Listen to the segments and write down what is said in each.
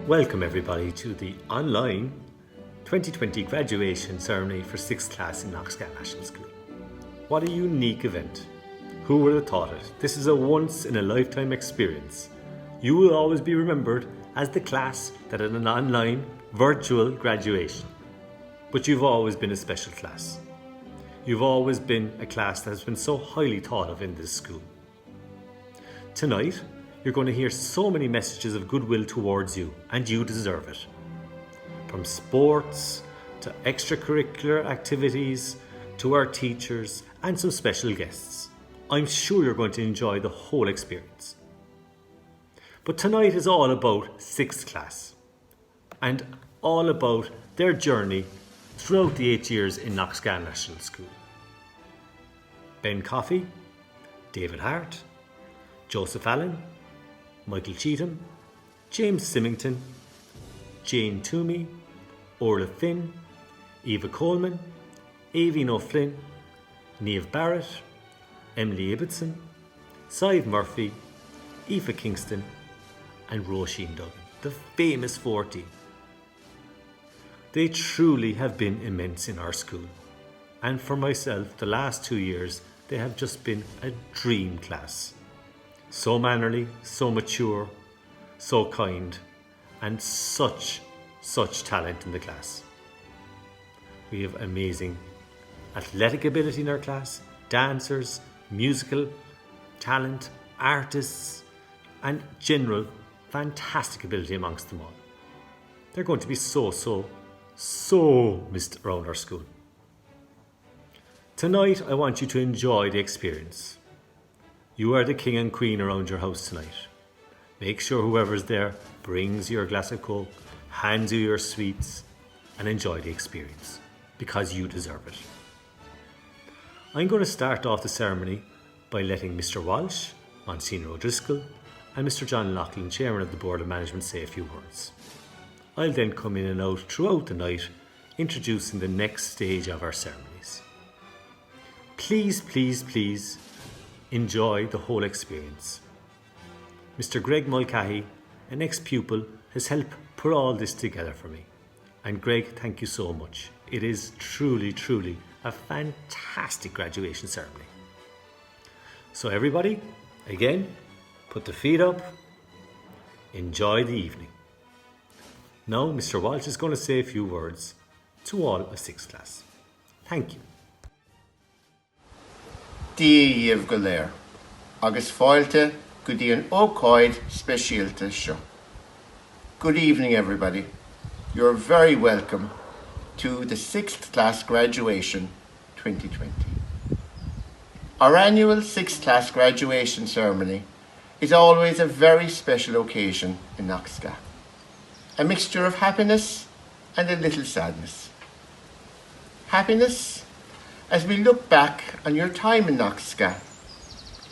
Welcome everybody to the online 2020 graduation ceremony for 6th class in Knockskeagh National School. What a unique event. Who would have thought it? This is a once in a lifetime experience. You will always be remembered as the class that had an online virtual graduation. But you've always been a special class. You've always been a class that has been so highly thought of in this school. Tonight, you're going to hear so many messages of goodwill towards you, and you deserve it. From sports to extracurricular activities to our teachers and some special guests. I'm sure you're going to enjoy the whole experience. But tonight is all about 6th class and all about their journey throughout the 8 years in Knockskeagh National School. Ben Coffey, David Hart, Joseph Allen, Michael Cheatham, James Symington, Jane Toomey, Orla Finn, Eva Coleman, Aoibhinn O'Flynn, Niamh Barrett, Emily Ibbotson, Sive Murphy, Aoife Kingston and Roisin Duggan, the famous 40. They truly have been immense in our school, and for myself the last 2 years they have just been a dream class. So mannerly, so mature, so kind, and such talent in the class. We have amazing athletic ability in our class, dancers, musical talent, artists, and general fantastic ability amongst them all. They're going to be so missed around our school. Tonight, I want you to enjoy the experience. You are the king and queen around your house tonight. Make sure whoever's there brings you your glass of Coke, hands you your sweets, and enjoy the experience, because you deserve it. I'm going to start off the ceremony by letting Mr. Walsh, Monsignor O'Driscoll, and Mr. John Loughlin, Chairman of the Board of Management, say a few words. I'll then come in and out throughout the night, introducing the next stage of our ceremonies. Please enjoy the whole experience. Mr. Greg Mulcahy, an ex-pupil, has helped put all this together for me. And Greg, thank you so much. It is truly a fantastic graduation ceremony. So everybody, again, put the feet up, enjoy the evening. Now Mr. Walsh is going to say a few words to all of 6th class. Thank you. Díomh go léir, agus fáilte go dtí an ócáid speisialta seo. Good evening, everybody. You're very welcome to the 6th class graduation 2020. Our annual 6th class graduation ceremony is always a very special occasion in Knockskeagh. A mixture of happiness and a little sadness. Happiness as we look back on your time in Knockskeagh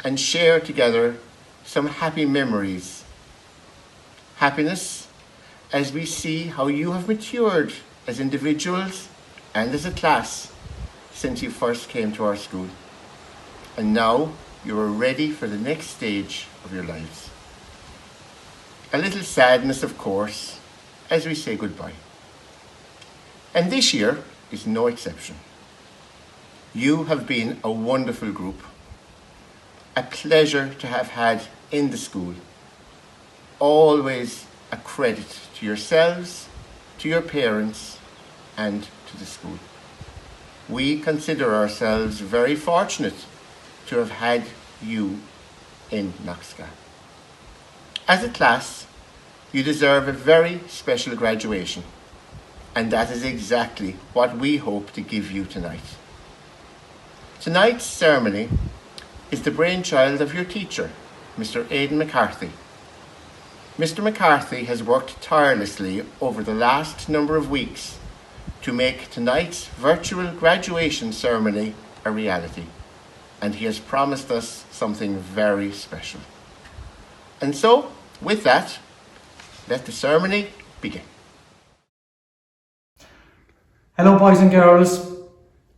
and share together some happy memories. Happiness as we see how you have matured as individuals and as a class since you first came to our school. And now you are ready for the next stage of your lives. A little sadness, of course, as we say goodbye. And this year is no exception. You have been a wonderful group, a pleasure to have had in the school. Always a credit to yourselves, to your parents, and to the school. We consider ourselves very fortunate to have had you in Knockskeagh. As a class, you deserve a very special graduation, and that is exactly what we hope to give you tonight. Tonight's ceremony is the brainchild of your teacher, Mr. Aidan McCarthy. Mr. McCarthy has worked tirelessly over the last number of weeks to make tonight's virtual graduation ceremony a reality, and he has promised us something very special. And so, with that, let the ceremony begin. Hello boys and girls.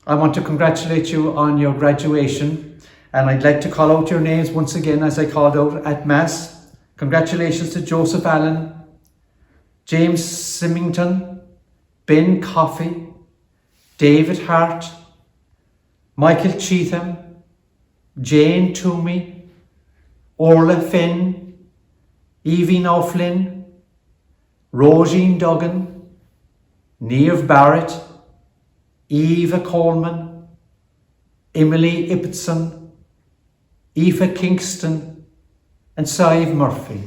I want to congratulate you on your graduation, and I'd like to call out your names once again as I called out at Mass. Congratulations to Joseph Allen, James Symington, Ben Coffey, David Hart, Michael Cheetham, Jane Toomey, Orla Finn, Evie O'Flynn, Roisin Duggan, Niamh Barrett, Eva Coleman, Emily Ibbotson, Aoife Kingston and Sive Murphy.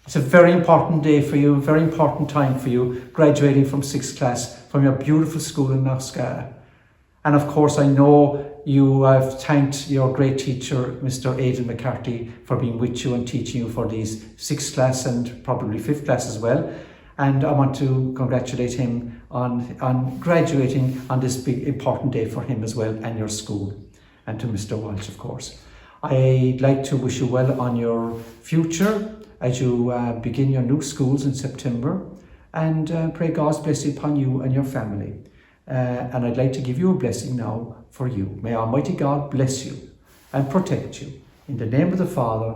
It's a very important day for you, a very important time for you, graduating from 6th class from your beautiful school in Knockskeagh. And of course, I know you have thanked your great teacher, Mr. Aidan McCarthy, for being with you and teaching you for these 6th class and probably 5th class as well. And I want to congratulate him on graduating on this big important day for him as well and your school. And to Mr. Walsh, of course. I'd like to wish you well on your future as you begin your new schools in September, and pray God's blessing upon you and your family. And I'd like to give you a blessing now for you. May Almighty God bless you and protect you. In the name of the Father,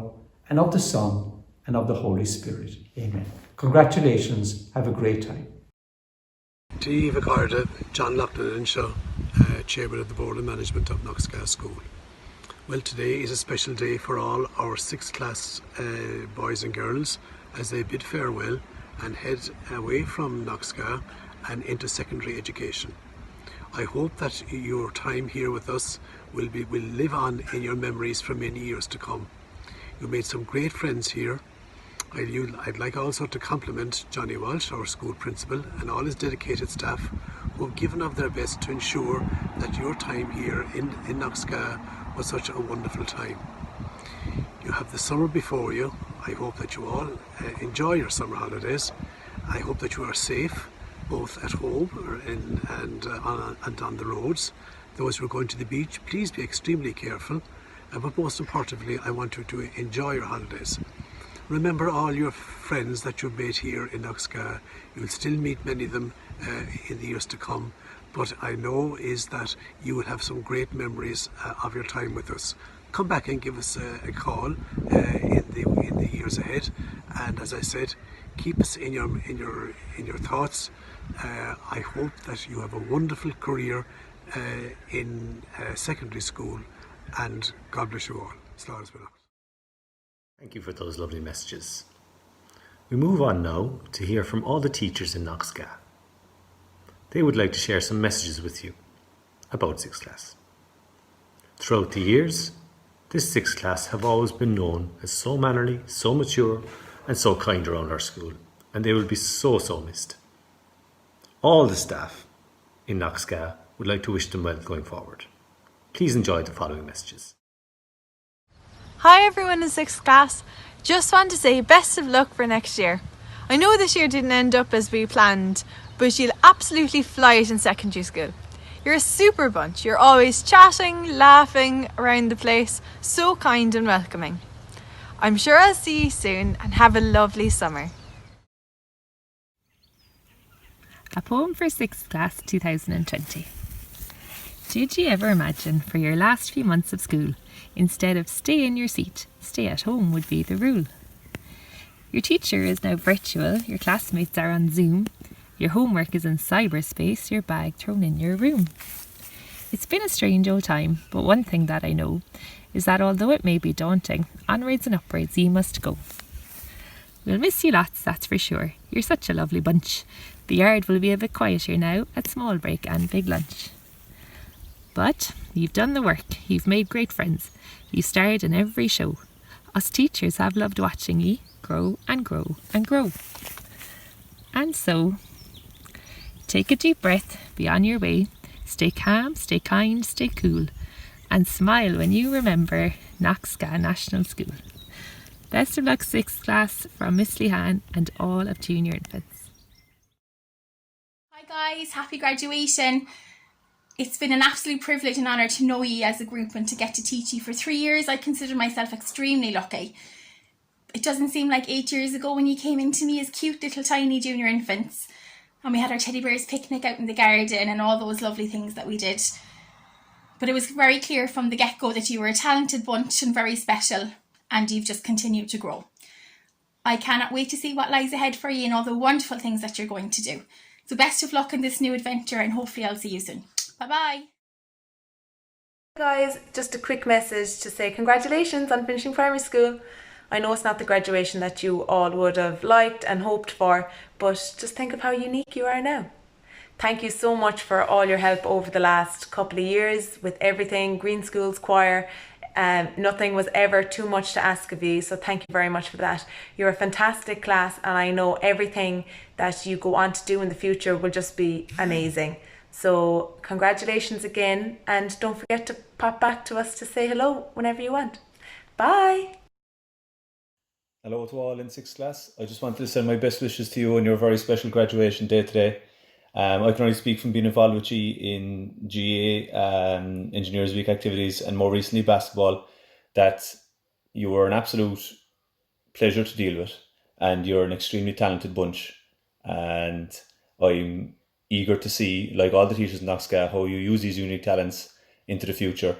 and of the Son, and of the Holy Spirit. Amen. Congratulations. Have a great time. To Eva Carter, John Loughlin and Shaw, Chairman of the Board of Management of Knockskeagh School. Well, today is a special day for all our 6th class boys and girls as they bid farewell and head away from Knockskeagh and into secondary education. I hope that your time here with us will live on in your memories for many years to come. You made some great friends here. I'd like also to compliment Johnny Walsh, our school principal, and all his dedicated staff who have given of their best to ensure that your time here in Knockskeagh was such a wonderful time. You have the summer before you. I hope that you all enjoy your summer holidays. I hope that you are safe, both at home and on the roads. Those who are going to the beach, please be extremely careful. But most importantly, I want you to enjoy your holidays. Remember all your friends that you've made here in Knockskeagh. You'll still meet many of them in the years to come. But I know is that you will have some great memories of your time with us. Come back and give us a call in the years ahead. And as I said, keep us in your thoughts. I hope that you have a wonderful career in secondary school, and God bless you all. Slán Smith. Thank you for those lovely messages. We move on now to hear from all the teachers in Knockskeagh. They would like to share some messages with you about 6th class. Throughout the years, this 6th class have always been known as so mannerly, so mature and so kind around our school, and they will be so missed. All the staff in Knockskeagh would like to wish them well going forward. Please enjoy the following messages. Hi everyone in 6th class. Just want to say best of luck for next year. I know this year didn't end up as we planned, but you'll absolutely fly it in secondary school. You're a super bunch. You're always chatting, laughing around the place, so kind and welcoming. I'm sure I'll see you soon and have a lovely summer. A poem for 6th class 2020. Did you ever imagine for your last few months of school, instead of stay in your seat, stay at home would be the rule? Your teacher is now virtual, your classmates are on Zoom, your homework is in cyberspace, your bag thrown in your room. It's been a strange old time, but one thing that I know is that although it may be daunting, onwards and upwards ye must go. We'll miss you lots, that's for sure. You're such a lovely bunch. The yard will be a bit quieter now at small break and big lunch. But you've done the work, you've made great friends, you've starred in every show. Us teachers have loved watching ye grow and grow and grow. And so, take a deep breath, be on your way, stay calm, stay kind, stay cool, and smile when you remember Knockskeagh National School. Best of luck 6th class from Miss Lehan and all of junior infants. Hi guys, happy graduation. It's been an absolute privilege and honour to know you as a group and to get to teach you for 3 years. I consider myself extremely lucky. It doesn't seem like 8 years ago when you came into me as cute little tiny junior infants and we had our teddy bears picnic out in the garden and all those lovely things that we did. But it was very clear from the get-go that you were a talented bunch and very special, and you've just continued to grow. I cannot wait to see what lies ahead for you and all the wonderful things that you're going to do. So best of luck in this new adventure, and hopefully I'll see you soon. Bye bye. Guys, just a quick message to say congratulations on finishing primary school. I know it's not the graduation that you all would have liked and hoped for, but just think of how unique you are now. Thank you so much for all your help over the last couple of years with everything, Green Schools Choir. Nothing was ever too much to ask of you, so thank you very much for that. You're a fantastic class, and I know everything that you go on to do in the future will just be amazing. So congratulations again, and don't forget to pop back to us to say hello whenever you want. Bye! Hello to all in 6th class. I just wanted to send my best wishes to you on your very special graduation day today. I can only speak from being involved with you in GA, Engineers Week activities, and more recently basketball, that you were an absolute pleasure to deal with, and you're an extremely talented bunch. And I'm eager to see, like all the teachers in Knockskeagh, how you use these unique talents into the future.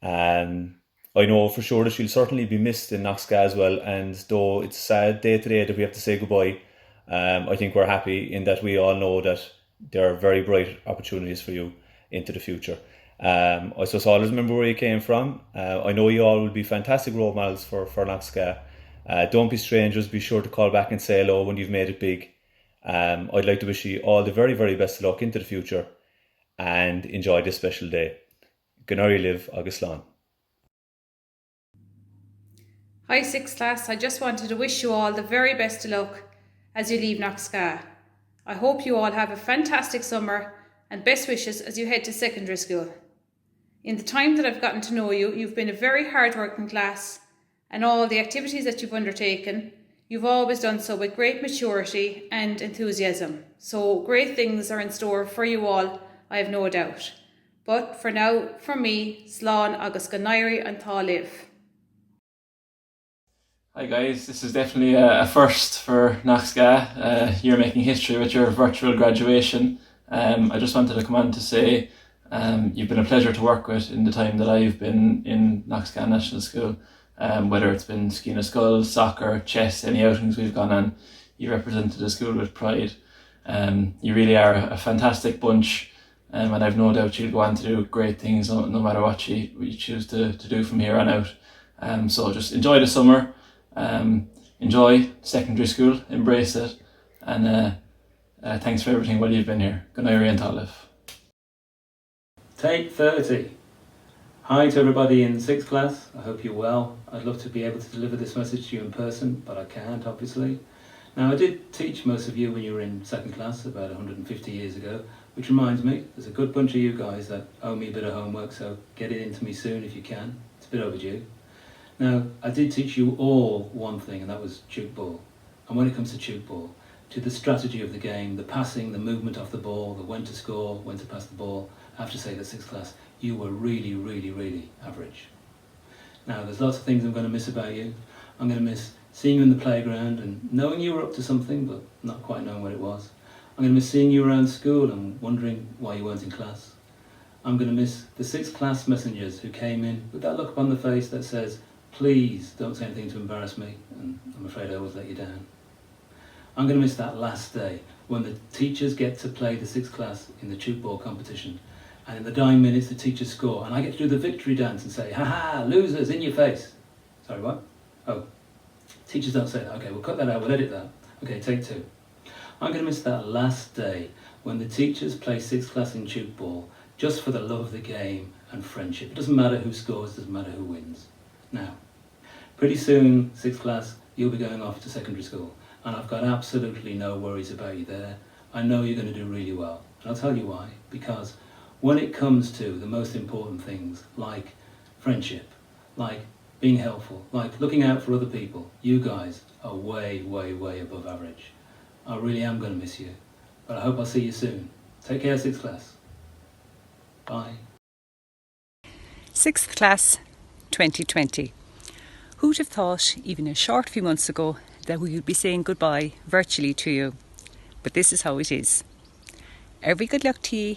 I know for sure that you'll certainly be missed in Knockskeagh as well, and though it's a sad day today that we have to say goodbye, I think we're happy in that we all know that there are very bright opportunities for you into the future. I suppose always remember where you came from. I know you all will be fantastic role models for Knockskeagh. Don't be strangers, be sure to call back and say hello when you've made it big. I'd like to wish you all the very, very best of luck into the future, and enjoy this special day. G'nairí live agus slán. Hi 6th class, I just wanted to wish you all the very best of luck as you leave Knockskeagh. I hope you all have a fantastic summer, and best wishes as you head to secondary school. In the time that I've gotten to know you, you've been a very hard-working class, and all the activities that you've undertaken, you've always done so with great maturity and enthusiasm. So great things are in store for you all, I have no doubt. But for now, from me, Slán agus G'nairí an tá live. Hi guys, this is definitely a first for Knockskeagh. You're making history with your virtual graduation. I just wanted to come on to say you've been a pleasure to work with in the time that I've been in Knockskeagh National School. Whether it's been skiing a skull, soccer, chess, any outings we've gone on, you represented the school with pride. You really are a fantastic bunch, and I've no doubt you'll go on to do great things no matter what you choose to do from here on out. So just enjoy the summer. Enjoy secondary school, embrace it, and thanks for everything while you've been here. G'nairí an tá live. Take 30. Hi to everybody in 6th class, I hope you're well. I'd love to be able to deliver this message to you in person, but I can't obviously. Now I did teach most of you when you were in 2nd class about 150 years ago, which reminds me, there's a good bunch of you guys that owe me a bit of homework, so get it into me soon if you can. It's a bit overdue. Now, I did teach you all one thing, and that was chook ball. And when it comes to chook ball, to the strategy of the game, the passing, the movement of the ball, the when to score, when to pass the ball, I have to say that 6th class, you were really, really, really average. Now, there's lots of things I'm going to miss about you. I'm going to miss seeing you in the playground and knowing you were up to something, but not quite knowing what it was. I'm going to miss seeing you around school and wondering why you weren't in class. I'm going to miss the 6th class messengers who came in with that look upon the face that says, please don't say anything to embarrass me, and I'm afraid I always let you down. I'm going to miss that last day when the teachers get to play the 6th class in the chook ball competition, and in the dying minutes the teachers score, and I get to do the victory dance and say, ha-ha, losers, in your face. Sorry, what? Oh, teachers don't say that. Okay, we'll cut that out, we'll edit that. Okay, take 2. I'm going to miss that last day when the teachers play 6th class in chook ball just for the love of the game and friendship. It doesn't matter who scores, it doesn't matter who wins. Now, pretty soon, 6th class, you'll be going off to secondary school, and I've got absolutely no worries about you there. I know you're going to do really well, and I'll tell you why. Because when it comes to the most important things, like friendship, like being helpful, like looking out for other people, you guys are way, way, way above average. I really am going to miss you, but I hope I'll see you soon. Take care, 6th class. Bye. 6th class, 2020. Who'd have thought even a short few months ago that we would be saying goodbye virtually to you? But this is how it is. Every good luck to you.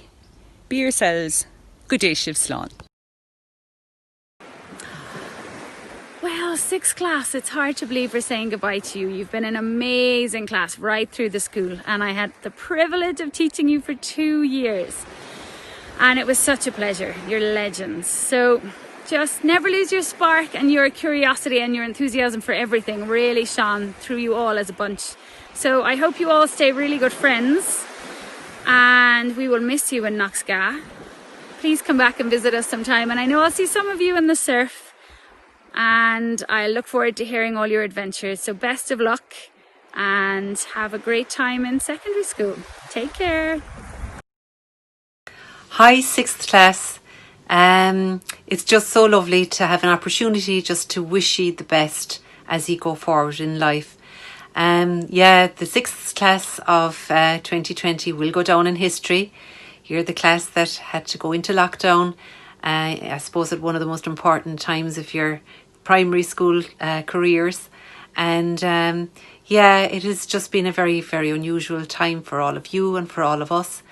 Be yourselves. Good day, Shiv Slán. Well, Well, sixth class, it's hard to believe we're saying goodbye to you. You've been an amazing class right through the school, and I had the privilege of teaching you for 2 years. And it was such a pleasure. You're legends. So just never lose your spark, and your curiosity and your enthusiasm for everything really shone through you all as a bunch. So I hope you all stay really good friends, and we will miss you in Knockskeagh. Please come back and visit us sometime, and I know I'll see some of you in the surf, and I look forward to hearing all your adventures. So best of luck and have a great time in secondary school. Take care. Hi, sixth class. It's just so lovely to have an opportunity just to wish you the best as you go forward in life. The sixth class of 2020 will go down in history. You're the class that had to go into lockdown, I suppose at one of the most important times of your primary school careers. And it has just been a very, very unusual time for all of you and for all of us.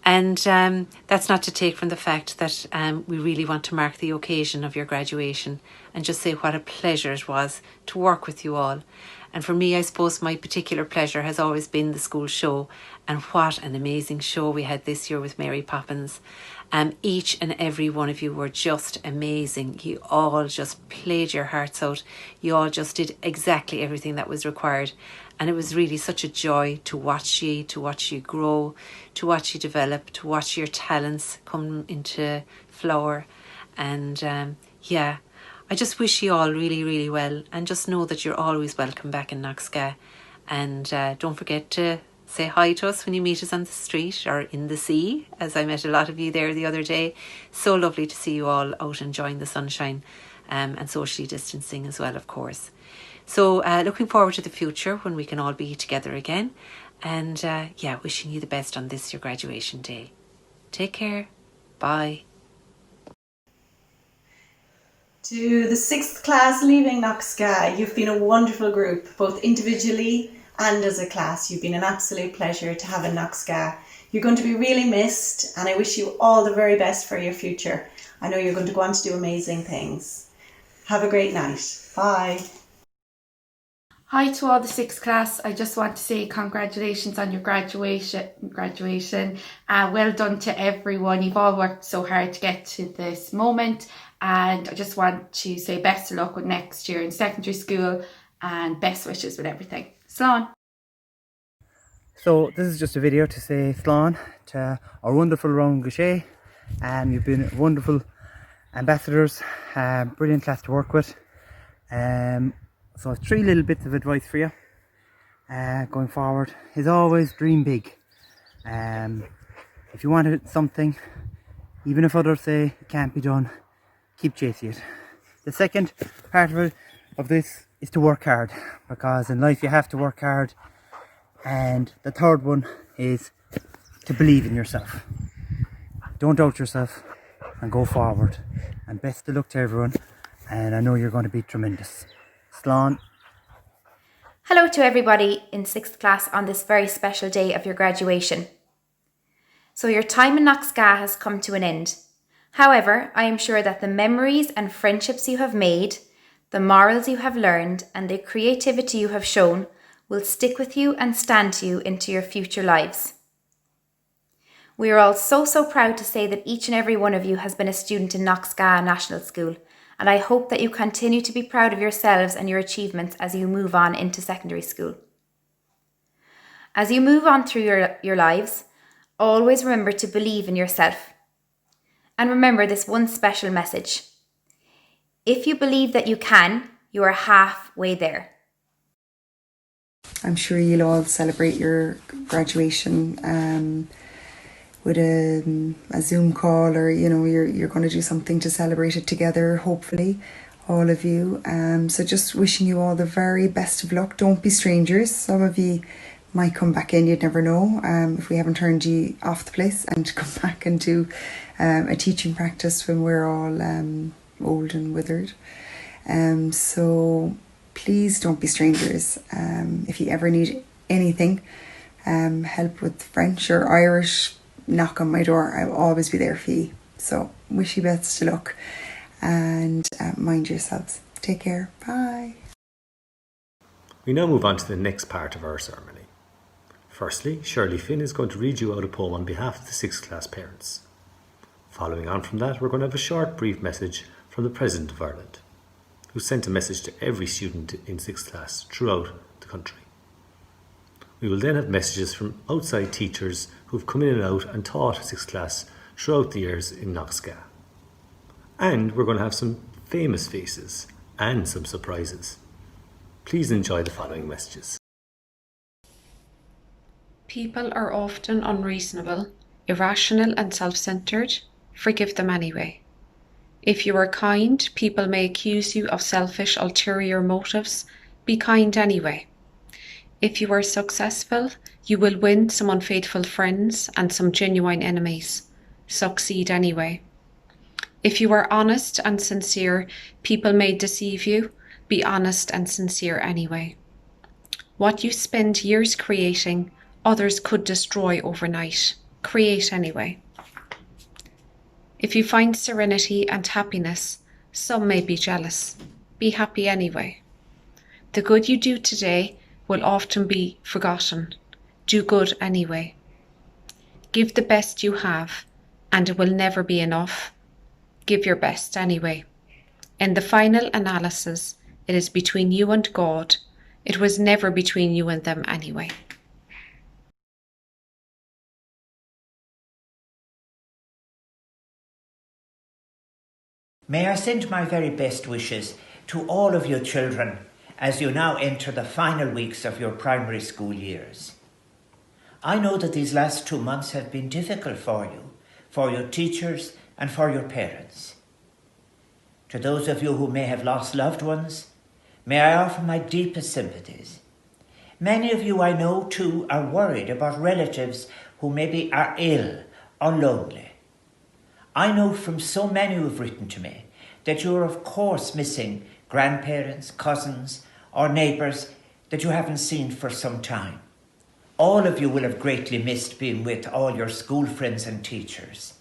And that's not to take from the fact that we really want to mark the occasion of your graduation and just say what a pleasure it was to work with you all. And for me, I suppose my particular pleasure has always been the school show, and what an amazing show we had this year with Mary Poppins. Each and every one of you were just amazing. You all just played your hearts out. You all just did exactly everything that was required. And it was really such a joy to watch you grow, to watch you develop, to watch your talents come into flower. And I just wish you all really, really well, and just know that you're always welcome back in Knockskeagh. And don't forget to say hi to us when you meet us on the street or in the sea, as I met a lot of you there the other day. So lovely to see you all out enjoying the sunshine, and socially distancing as well, of course. So looking forward to the future when we can all be together again. And wishing you the best on this, your graduation day. Take care. Bye. To the sixth class leaving Knockskeagh, you've been a wonderful group, both individually and as a class. You've been an absolute pleasure to have in Knockskeagh. You're going to be really missed, and I wish you all the very best for your future. I know you're going to go on to do amazing things. Have a great night. Bye. Hi to all the sixth class. I just want to say congratulations on your graduation. Well done to everyone. You've all worked so hard to get to this moment, and I just want to say best of luck with next year in secondary school, and best wishes with everything. Slán. So this is just a video to say slán to our wonderful Round Gachet, and you've been wonderful ambassadors, brilliant class to work with. So 3 little bits of advice for you going forward is always dream big. If you want something, even if others say it can't be done, keep chasing it. The second part of this is to work hard, because in life you have to work hard. And the third one is to believe in yourself. Don't doubt yourself and go forward. And best of luck to everyone, and I know you're going to be tremendous. Slán. Hello to everybody in 6th class on this very special day of your graduation. So your time in Knockskeagh has come to an end. However, I am sure that the memories and friendships you have made, the morals you have learned, and the creativity you have shown will stick with you and stand to you into your future lives. We are all so proud to say that each and every one of you has been a student in Knockskeagh National School, and I hope that you continue to be proud of yourselves and your achievements as you move on into secondary school. As you move on through your lives, always remember to believe in yourself. And remember this one special message. If you believe that you can, you are halfway there. I'm sure you'll all celebrate your graduation with a Zoom call, or you're going to do something to celebrate it together, hopefully, all of you. So just wishing you all the very best of luck. Don't be strangers. Some of you might come back in, you'd never know, if we haven't turned you off the place, and come back and do a teaching practice when we're all old and withered. So please don't be strangers. If you ever need anything, help with French or Irish, knock on my door. I'll always be there for you. So wish you best of luck, and mind yourselves. Take care. Bye. We now move on to the next part of our ceremony. Firstly, Shirley Finn is going to read you out a poem on behalf of the 6th class parents. Following on from that, we're going to have a short, brief message from the President of Ireland, who sent a message to every student in 6th class throughout the country. We will then have messages from outside teachers who've come in and out and taught 6th class throughout the years in Knockskeagh. And we're going to have some famous faces and some surprises. Please enjoy the following messages. People are often unreasonable, irrational and self-centered. Forgive them anyway. If you are kind, people may accuse you of selfish, ulterior motives. Be kind anyway. If you are successful, you will win some unfaithful friends and some genuine enemies. Succeed anyway. If you are honest and sincere, people may deceive you. Be honest and sincere anyway. What you spend years creating, others could destroy overnight. Create anyway. If you find serenity and happiness, some may be jealous. Be happy anyway. The good you do today will often be forgotten. Do good anyway. Give the best you have, and it will never be enough. Give your best anyway. In the final analysis, it is between you and God. It was never between you and them anyway. May I send my very best wishes to all of your children as you now enter the final weeks of your primary school years. I know that these last 2 months have been difficult for you, for your teachers and for your parents. To those of you who may have lost loved ones, may I offer my deepest sympathies. Many of you I know too are worried about relatives who maybe are ill or lonely. I know from so many who have written to me that you are of course missing grandparents, cousins or neighbours that you haven't seen for some time. All of you will have greatly missed being with all your school friends and teachers.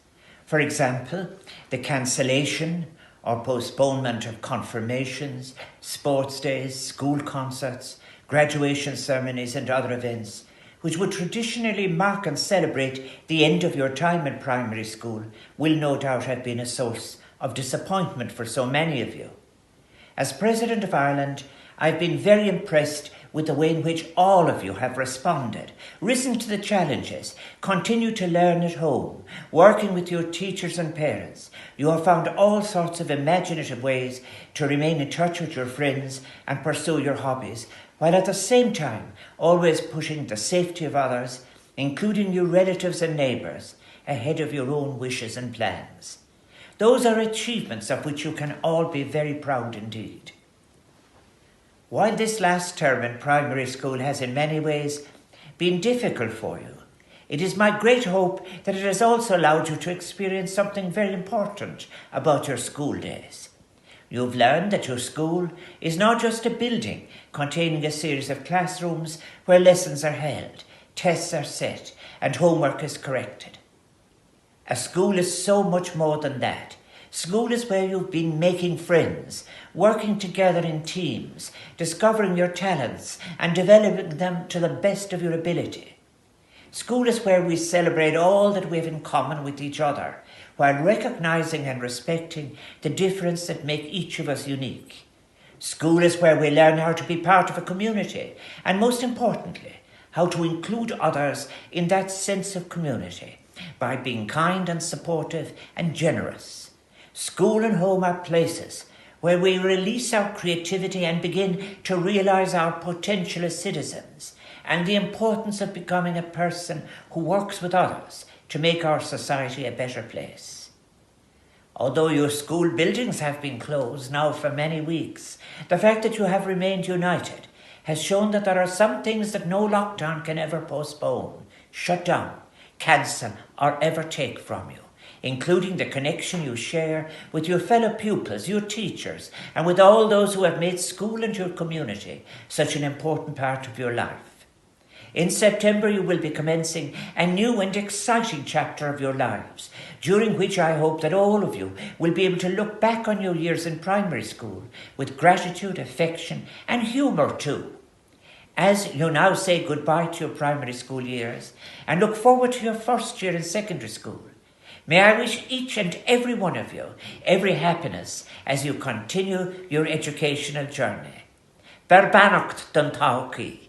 For example, the cancellation or postponement of confirmations, sports days, school concerts, graduation ceremonies and other events which would traditionally mark and celebrate the end of your time in primary school, will no doubt have been a source of disappointment for so many of you. As President of Ireland, I've been very impressed with the way in which all of you have responded, risen to the challenges, continue to learn at home, working with your teachers and parents. You have found all sorts of imaginative ways to remain in touch with your friends and pursue your hobbies, while at the same time always pushing the safety of others, including your relatives and neighbours, ahead of your own wishes and plans. Those are achievements of which you can all be very proud indeed. While this last term in primary school has in many ways been difficult for you, it is my great hope that it has also allowed you to experience something very important about your school days. You've learned that your school is not just a building containing a series of classrooms where lessons are held, tests are set, and homework is corrected. A school is so much more than that. School is where you've been making friends, working together in teams, discovering your talents and developing them to the best of your ability. School is where we celebrate all that we have in common with each other, while recognising and respecting the difference that make each of us unique. School is where we learn how to be part of a community, and most importantly, how to include others in that sense of community by being kind and supportive and generous. School and home are places where we release our creativity and begin to realise our potential as citizens and the importance of becoming a person who works with others to make our society a better place. Although your school buildings have been closed now for many weeks, the fact that you have remained united has shown that there are some things that no lockdown can ever postpone, shut down, cancel, or ever take from you, including the connection you share with your fellow pupils, your teachers, and with all those who have made school and your community such an important part of your life. In September, you will be commencing a new and exciting chapter of your lives, during which I hope that all of you will be able to look back on your years in primary school with gratitude, affection, and humour too. As you now say goodbye to your primary school years and look forward to your first year in secondary school, may I wish each and every one of you every happiness as you continue your educational journey. Berbanocht don Tauki.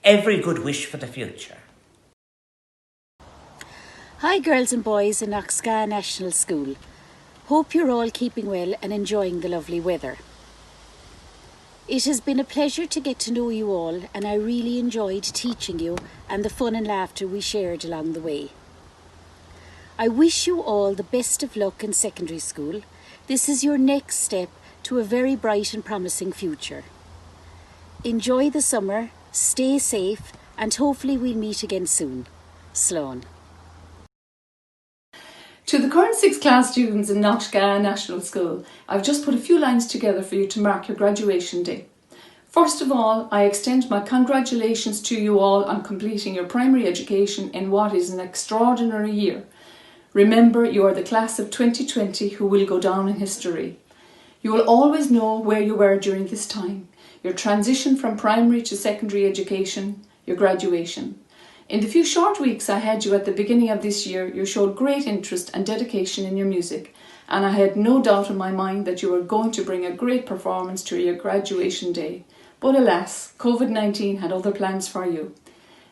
Every good wish for the future. Hi girls and boys in Knockskeagh National School. Hope you're all keeping well and enjoying the lovely weather. It has been a pleasure to get to know you all, and I really enjoyed teaching you and the fun and laughter we shared along the way. I wish you all the best of luck in secondary school. This is your next step to a very bright and promising future. Enjoy the summer, stay safe, and hopefully we'll meet again soon. Slán. To the current 6th class students in Knockskeagh National School, I've just put a few lines together for you to mark your graduation day. First of all, I extend my congratulations to you all on completing your primary education in what is an extraordinary year. Remember, you are the class of 2020 who will go down in history. You will always know where you were during this time, your transition from primary to secondary education, your graduation. In the few short weeks I had you at the beginning of this year, you showed great interest and dedication in your music, and I had no doubt in my mind that you were going to bring a great performance to your graduation day. But alas, COVID-19 had other plans for you.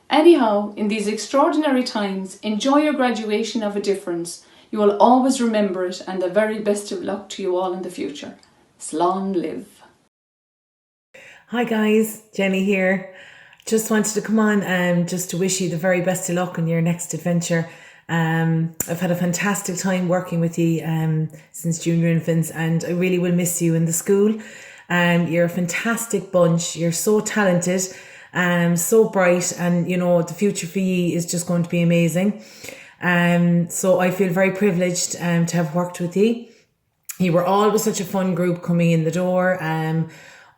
Anyhow, in these extraordinary times, enjoy your graduation of a difference. You will always remember it, and the very best of luck to you all in the future. Slán live. Hi guys, Jenny here. Just wanted to come on just to wish you the very best of luck on your next adventure. I've had a fantastic time working with you since junior infants, and I really will miss you in the school. You're a fantastic bunch. You're so talented, so bright, and you know the future for you is just going to be amazing. So I feel very privileged to have worked with you. You were always such a fun group coming in the door.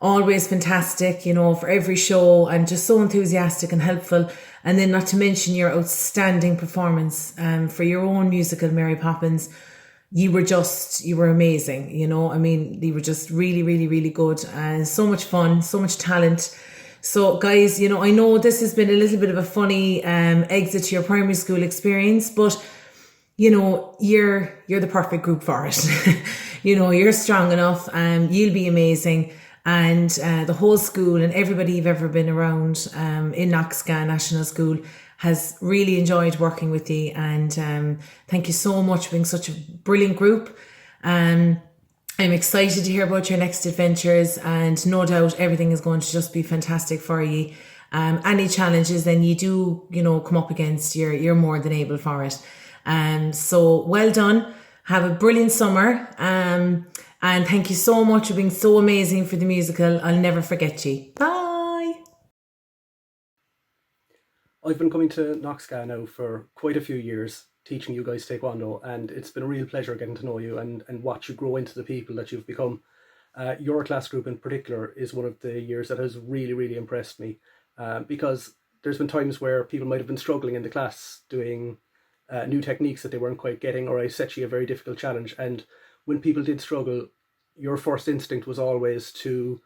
Always fantastic, you know, for every show, and just so enthusiastic and helpful. And then not to mention your outstanding performance for your own musical Mary Poppins. You were amazing, you know. I mean, you were just really, really, really good, and so much fun, so much talent. So guys, you know, I know this has been a little bit of a funny exit to your primary school experience, but you know, you're the perfect group for it. You know, you're strong enough, you'll be amazing. And the whole school and everybody you've ever been around in Knockskeagh National School has really enjoyed working with you. And thank you so much for being such a brilliant group. I'm excited to hear about your next adventures, and no doubt everything is going to just be fantastic for you. Any challenges then you do, you know, come up against, you're more than able for it. So well done. Have a brilliant summer. And thank you so much for being so amazing for the musical. I'll never forget you. Bye. I've been coming to Knockskeagh now for quite a few years, teaching you guys Taekwondo, and it's been a real pleasure getting to know you and watch you grow into the people that you've become. Your class group in particular is one of the years that has really, really impressed me, because there's been times where people might have been struggling in the class doing new techniques that they weren't quite getting, or I set you a very difficult challenge, and when people did struggle, your first instinct was always to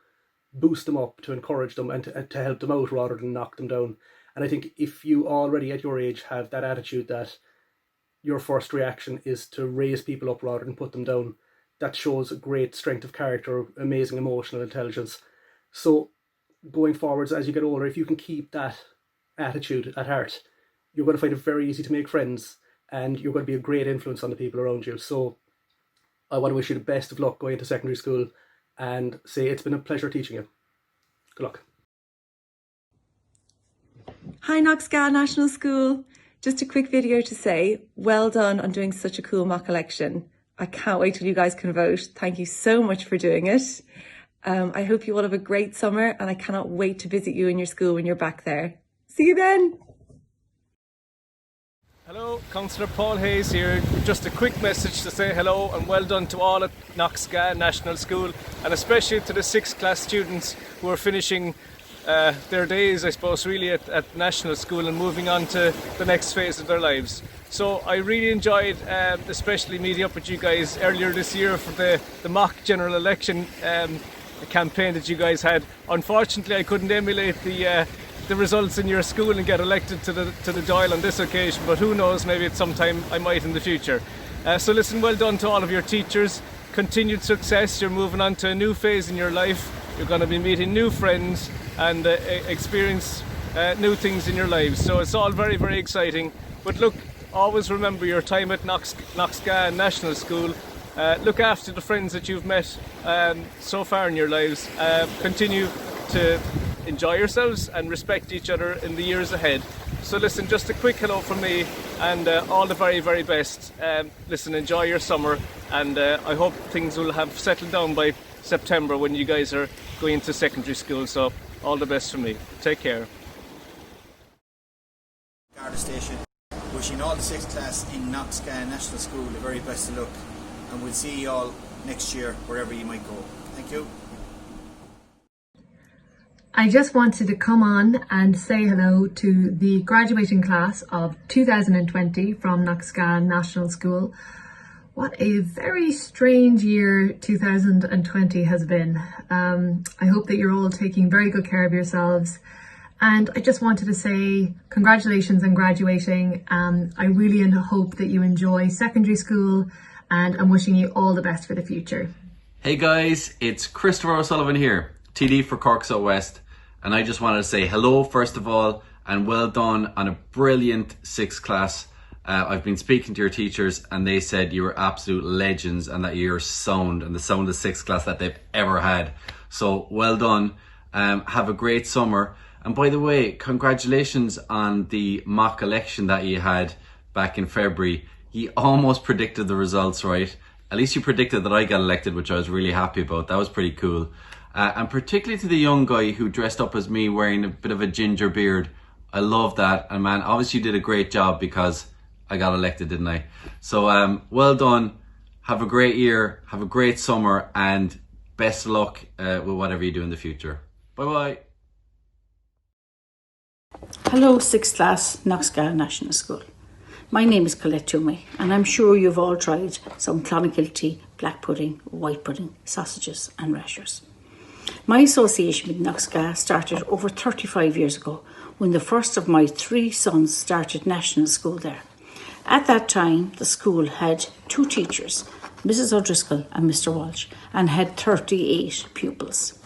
boost them up, to encourage them, and to help them out rather than knock them down. And I think if you already at your age have that attitude that your first reaction is to raise people up rather than put them down, that shows a great strength of character, amazing emotional intelligence. So going forwards, as you get older, if you can keep that attitude at heart, you're going to find it very easy to make friends, and you're going to be a great influence on the people around you. So I want to wish you the best of luck going into secondary school, and say it's been a pleasure teaching you. Good luck. Hi Knockskeagh National School. Just a quick video to say, well done on doing such a cool mock election. I can't wait till you guys can vote. Thank you so much for doing it. I hope you all have a great summer, and I cannot wait to visit you in your school when you're back there. See you then. Hello, Councillor Paul Hayes here. Just a quick message to say hello and well done to all at Knockskeagh National School, and especially to the 6th class students who are finishing their days, I suppose, really at national school and moving on to the next phase of their lives. So I really enjoyed especially meeting up with you guys earlier this year for the mock general election campaign that you guys had. Unfortunately, I couldn't emulate the results in your school and get elected to the Dáil on this occasion, but who knows, maybe at some time I might in the future. So listen, well done to all of your teachers. Continued success. You're moving on to a new phase in your life. You're going to be meeting new friends and experience new things in your lives. So it's all very, very exciting. But look, always remember your time at Knockskeagh National School. Look after the friends that you've met so far in your lives. Continue to enjoy yourselves and respect each other in the years ahead. So listen, just a quick hello from me and all the very, very best. Listen, enjoy your summer, and I hope things will have settled down by September when you guys are going into secondary school. So all the best from me. Take care. Garda Station, wishing all the 6th class in Knockskeagh National School the very best of luck, and we'll see you all next year wherever you might go. Thank you. I just wanted to come on and say hello to the graduating class of 2020 from Knockskeagh National School. What a very strange year 2020 has been. I hope that you're all taking very good care of yourselves. And I just wanted to say congratulations on graduating. I really hope that you enjoy secondary school, and I'm wishing you all the best for the future. Hey guys, it's Christopher O'Sullivan here, TD for Cork South West. And I just wanted to say hello first of all, and well done on a brilliant 6th class. I've been speaking to your teachers and they said you were absolute legends and that you're sound and the sound of 6th class that they've ever had. So well done. Have a great summer. And by the way, congratulations on the mock election that you had back in February. You almost predicted the results right. At least you predicted that I got elected, which I was really happy about. That was pretty cool. And particularly to the young guy who dressed up as me wearing a bit of a ginger beard. I love that. And man, obviously you did a great job because I got elected, didn't I? So well done. Have a great year. Have a great summer. And best of luck with whatever you do in the future. Bye-bye. Hello 6th class Knockskeagh National School. My name is Colette Toomey and I'm sure you've all tried some clonakilty, black pudding, white pudding, sausages and rashers. My association with Knockskeagh started over 35 years ago when the first of my 3 sons started national school there. At that time, the school had 2 teachers, Mrs. O'Driscoll and Mr. Walsh, and had 38 pupils.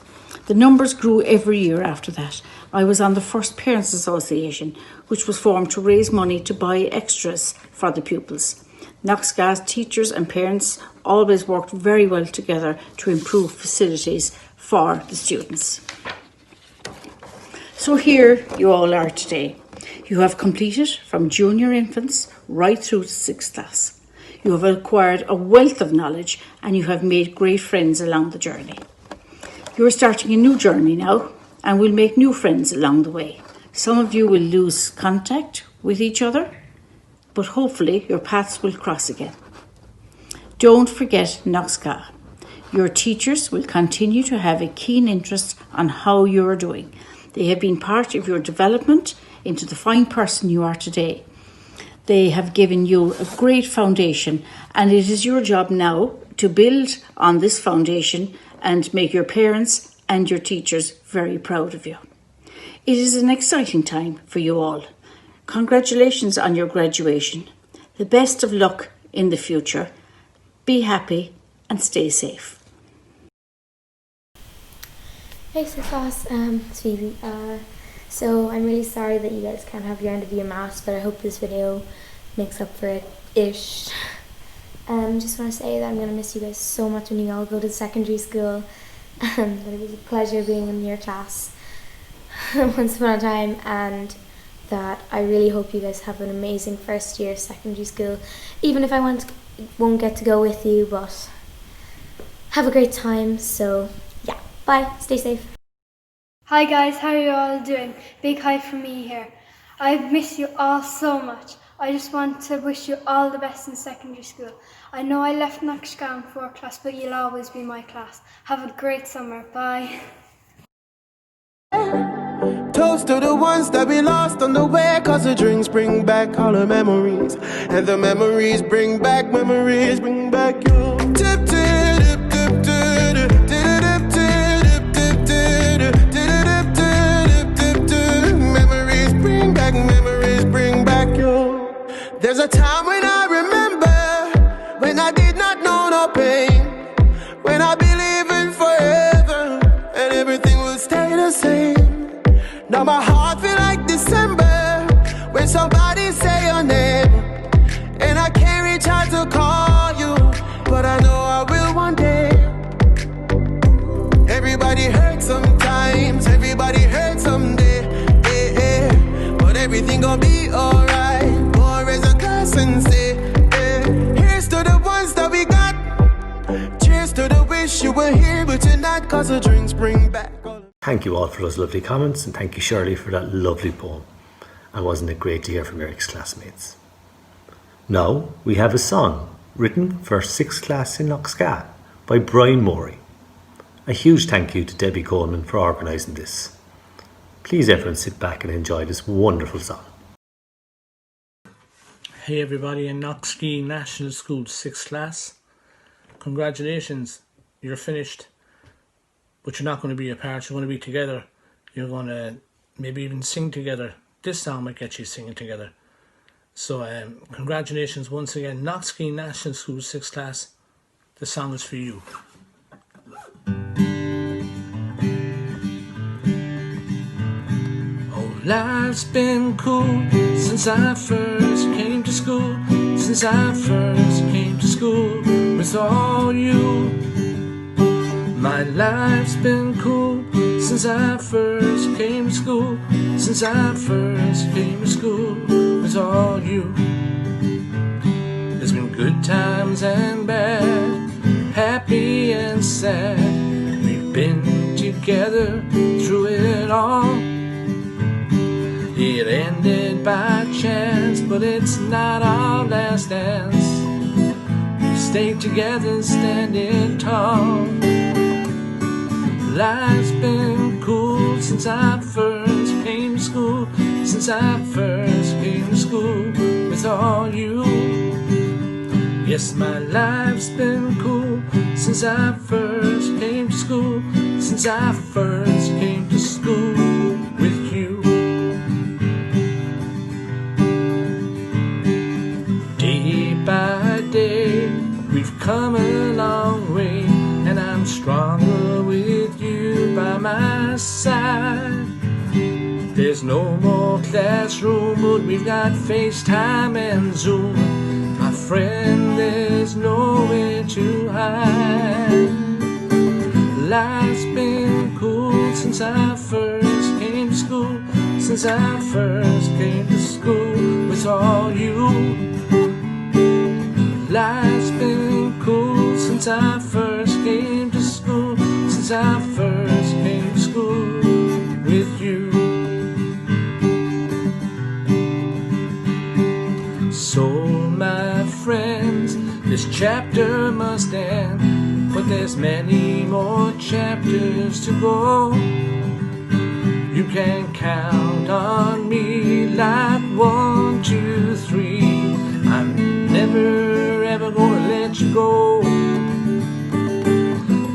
The numbers grew every year after that. I was on the first Parents Association, which was formed to raise money to buy extras for the pupils. Knockskeagh's teachers and parents always worked very well together to improve facilities for the students. So here you all are today. You have completed from junior infants right through to 6th class. You have acquired a wealth of knowledge and you have made great friends along the journey. You are starting a new journey now and will make new friends along the way. Some of you will lose contact with each other, but hopefully your paths will cross again. Don't forget Knockskeagh. Your teachers will continue to have a keen interest on how you are doing. They have been part of your development into the fine person you are today. They have given you a great foundation, and it is your job now to build on this foundation and make your parents and your teachers very proud of you. It is an exciting time for you all. Congratulations on your graduation. The best of luck in the future. Be happy and stay safe. Hey, so class, it's Phoebe. So I'm really sorry that you guys can't have your end of year maths, but I hope this video makes up for it-ish. Just want to say that I'm going to miss you guys so much when you all go to secondary school. That it was a pleasure being in your class once upon a time, and that I really hope you guys have an amazing first year of secondary school, even if I won't get to go with you, but have a great time. So yeah, bye, stay safe. Hi guys, how are you all doing? Big hi from me here. I miss you all so much. I just want to wish you all the best in secondary school. I know I left Knockskeagh in 4th class, but you'll always be my class. Have a great summer. Bye. toast to the ones that we lost on the way, cause the drinks bring back all the memories, and the memories bring back you. Tip, tip, tip, tip, tip, tip, tip, tip, tip. Memories bring back you. There's a time when I remember, when I did not know no pain, when I believed in forever, and everything will stay the same. Now my heart feel like December, when somebody say your name, and I can't reach out to call you, but I know I will one day. Everybody hurts sometimes, everybody hurts someday, but everything gon' be alright. Go raise a glass and say, here's to the ones that we got. Cheers to the wish you were here, but you're not, cause the drinks bring back all. Thank you all for those lovely comments, and thank you, Shirley, for that lovely poem. And wasn't it great to hear from your ex-classmates? Now we have a song written for 6th class in Knockskeagh by Brian Morey. A huge thank you to Debbie Coleman for organising this. Please everyone sit back and enjoy this wonderful song. Hey everybody in Knockskeagh National School 6th class. Congratulations, you're finished. But you're not going to be apart, you're going to be together. You're going to maybe even sing together. This song might get you singing together. So congratulations once again, Knockskeagh National School 6th class. The song is for you. Oh, life's been cool since I first came to school. Since I first came to school with all you. My life's been cool since I first came to school. Since I first came to school with all you. There's been good times and bad, happy and sad. We've been together through it all. It ended by chance, but it's not our last dance. We stayed together standing tall. Life's been cool since I first came to school. Since I first came to school with all you. Yes, my life's been cool since I first came to school. Since I first came to school with you. Day by day we've come a long way, and I'm stronger with you by my side. There's no more classroom, but we've got FaceTime and Zoom. My friend, there's nowhere to hide. Life's been cool since I first came to school. Since I first came to school with all you. Life's been cool since I first came to school. Since I first came to school with you. So my friends, this chapter must end, but there's many more chapters to go. You can count on me like 1, 2, 3. I'm never ever gonna let you go.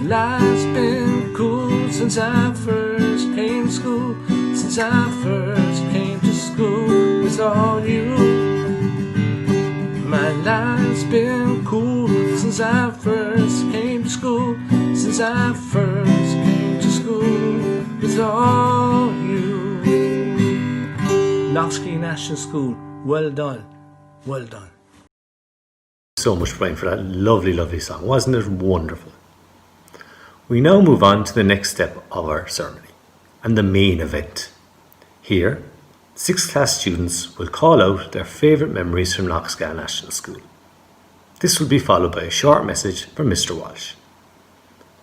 Life's been cool since I first came to school. Since I first came to school with all you. My life's been cool since I first came to school. Since I first came to school with all you. Knockskeagh National School, well done, well done. So much, Brian, for that lovely, lovely song. Wasn't it wonderful? We now move on to the next step of our ceremony and the main event. Here, 6th class students will call out their favourite memories from Knockskeagh National School. This will be followed by a short message from Mr. Walsh.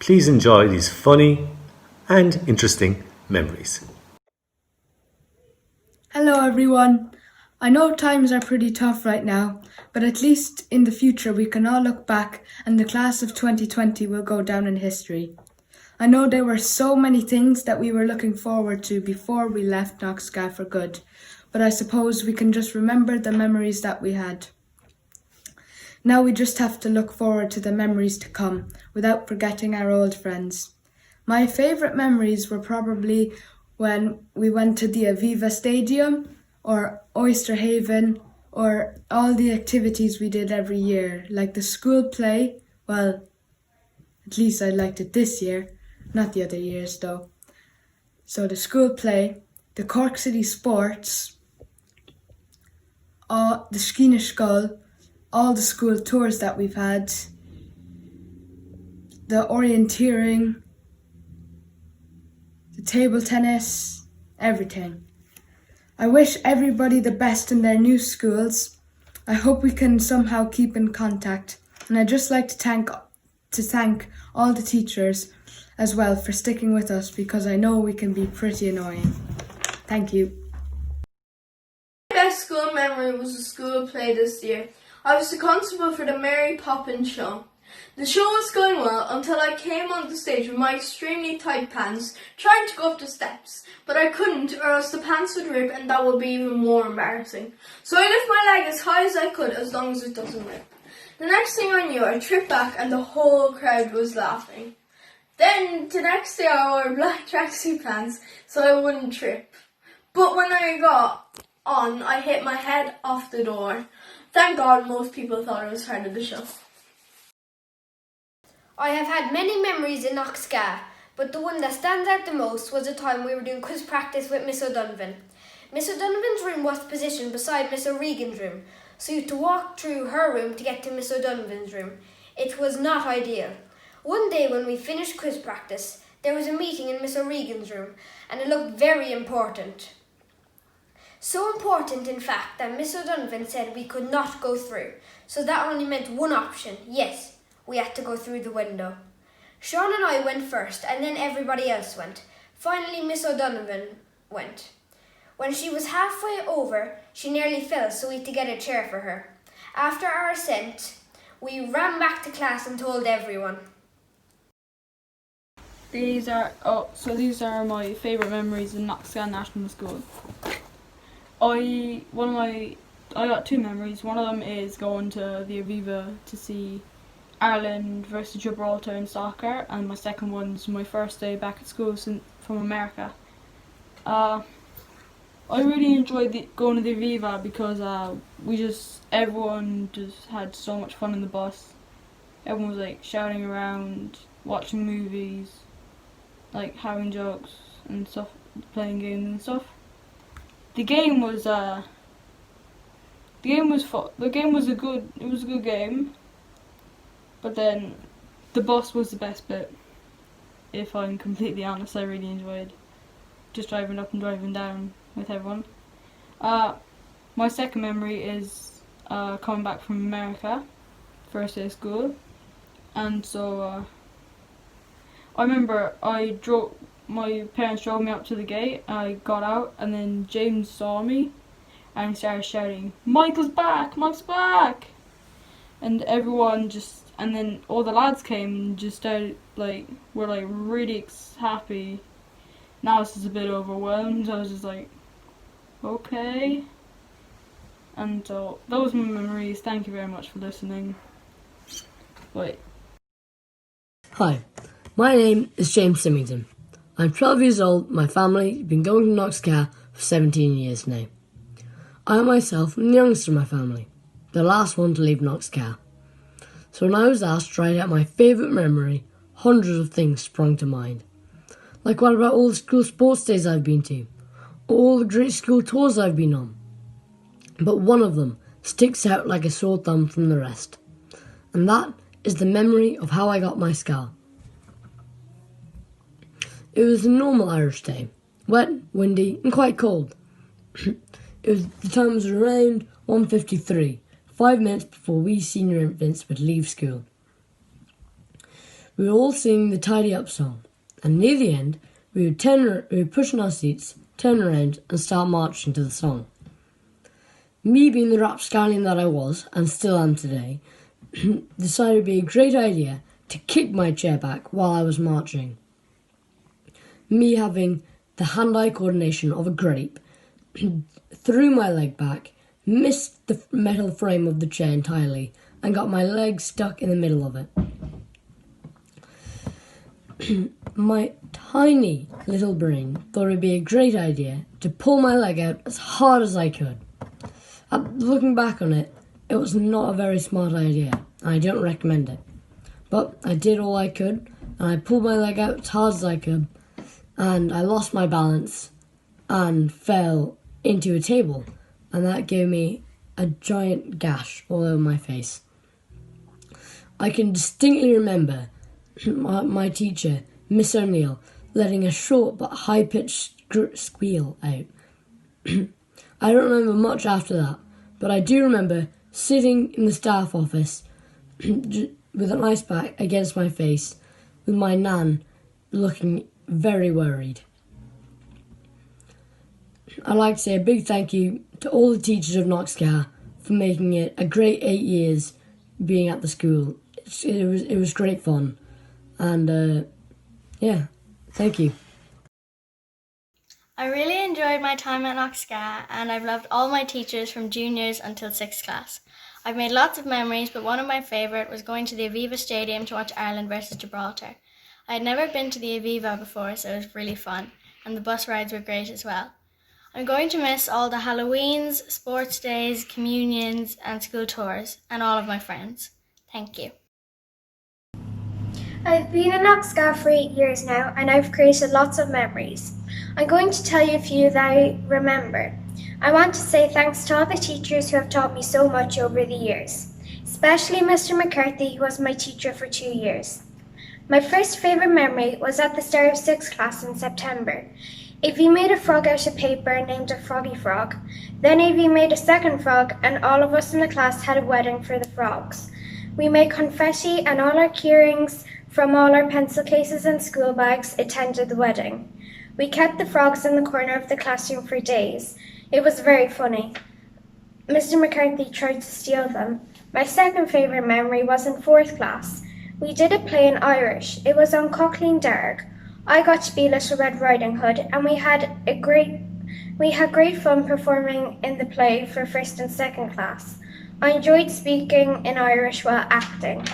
Please enjoy these funny and interesting memories. Hello everyone. I know times are pretty tough right now, but at least in the future we can all look back and the class of 2020 will go down in history. I know there were so many things that we were looking forward to before we left Knockskeagh for good, but I suppose we can just remember the memories that we had. Now we just have to look forward to the memories to come without forgetting our old friends. My favourite memories were probably when we went to the Aviva Stadium or Oyster Haven, or all the activities we did every year, like the school play. Well, at least I liked it this year, not the other years though. So the school play, the Cork City Sports, the Skeena Skull, all the school tours that we've had, the orienteering, the table tennis, everything. I wish everybody the best in their new schools. I hope we can somehow keep in contact, and I'd just like to thank all the teachers as well for sticking with us, because I know we can be pretty annoying. Thank you. My best school memory was the school play this year. I was the constable for the Mary Poppins show. The show was going well until I came on the stage with my extremely tight pants, trying to go up the steps, but I couldn't, or else the pants would rip and that would be even more embarrassing. So I lift my leg as high as I could, as long as it doesn't rip. The next thing I knew, I tripped back and the whole crowd was laughing. Then the next day I wore black tracksuit pants so I wouldn't trip. But when I got on, I hit my head off the door. Thank God most people thought it was part of the show. I have had many memories in Knockskeagh, but the one that stands out the most was the time we were doing quiz practice with Miss O'Donovan. Miss O'Donovan's room was positioned beside Miss O'Regan's room, so you had to walk through her room to get to Miss O'Donovan's room. It was not ideal. One day when we finished quiz practice, there was a meeting in Miss O'Regan's room, and it looked very important. So important, in fact, that Miss O'Donovan said we could not go through, so that only meant one option. Yes, we had to go through the window. Sean and I went first, and then everybody else went. Finally, Miss O'Donovan went. When she was halfway over, she nearly fell, so we had to get a chair for her. After our ascent, we ran back to class and told everyone. These are my favourite memories in Knockskeagh National School. I got two memories. One of them is going to the Aviva to see Ireland versus Gibraltar in soccer, and my second one's my first day back at school from America. I really enjoyed going to the Aviva because everyone just had so much fun in the bus. Everyone was like shouting around, watching movies, like having jokes and stuff, playing games and stuff. The game was fun. The game was a good game. But then the bus was the best bit. If I'm completely honest, I really enjoyed just driving up and driving down with everyone. My second memory is coming back from America, first day of school, and so I remember my parents drove me up to the gate. I got out, and then James saw me, and he started shouting, "Michael's back! Michael's back!" And and then all the lads came and just started were really happy. Now I was just a bit overwhelmed. I was just like, okay. And so those are my memories. Thank you very much for listening. Bye. Hi, my name is James Symington. I'm 12 years old. My family have been going to Knockskeagh for 17 years now. I myself am the youngest of my family, the last one to leave Knockskeagh. So when I was asked to write out my favourite memory, hundreds of things sprung to mind. Like what about all the school sports days I've been to, all the great school tours I've been on. But one of them sticks out like a sore thumb from the rest, and that is the memory of how I got my scar. It was a normal Irish day, wet, windy and quite cold. The time was around 1:53, 5 minutes before we senior infants would leave school. We were all singing the Tidy Up song, and near the end we would push in our seats, turn around and start marching to the song. Me, being the rapscallion that I was, and still am today, decided it would be a great idea to kick my chair back while I was marching. me having the hand-eye coordination of a grape, threw my leg back, missed the metal frame of the chair entirely, and got my leg stuck in the middle of it. My tiny little brain thought it would be a great idea to pull my leg out as hard as I could. Looking back on it, it was not a very smart idea, and I don't recommend it. But I did all I could, and I pulled my leg out as hard as I could, and I lost my balance and fell into a table, and that gave me a giant gash all over my face. I can distinctly remember my teacher, Miss O'Neill, letting a short but high-pitched squeal out. I don't remember much after that, but I do remember sitting in the staff office with an ice pack against my face, with my nan looking very worried. I'd like to say a big thank you to all the teachers of Knockskeagh for making it a great 8 years being at the school. It was great fun, and yeah, thank you. I really enjoyed my time at Knockskeagh, and I've loved all my teachers from juniors until 6th class. I've made lots of memories, but one of my favourite was going to the Aviva Stadium to watch Ireland versus Gibraltar. I had never been to the Aviva before, so it was really fun, and the bus rides were great as well. I'm going to miss all the Halloweens, sports days, communions, and school tours, and all of my friends. Thank you. I've been in Knockskeagh for 8 years now, and I've created lots of memories. I'm going to tell you a few that I remember. I want to say thanks to all the teachers who have taught me so much over the years, especially Mr. McCarthy, who was my teacher for 2 years. My first favourite memory was at the start of 6th class in September. Avie made a frog out of paper and named it Froggy Frog. Then Avie made a second frog, and all of us in the class had a wedding for the frogs. We made confetti, and all our keyrings from all our pencil cases and school bags attended the wedding. We kept the frogs in the corner of the classroom for days. It was very funny. Mr. McCarthy tried to steal them. My second favourite memory was in 4th class. We did a play in Irish. It was on Cochleen Darg. I got to be Little Red Riding Hood, and we had great fun performing in the play for 1st and 2nd class. I enjoyed speaking in Irish while acting.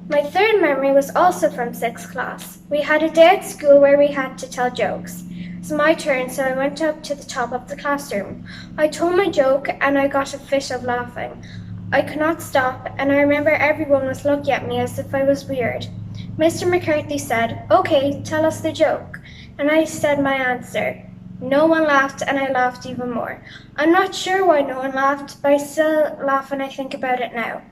My third memory was also from 6th class. We had a day at school where we had to tell jokes. It was my turn, so I went up to the top of the classroom. I told my joke, and I got a fit of laughing. I could not stop, and I remember everyone was looking at me as if I was weird. Mr. McCarthy said, "Okay, tell us the joke." And I said my answer. No one laughed, and I laughed even more. I'm not sure why no one laughed, but I still laugh when I think about it now.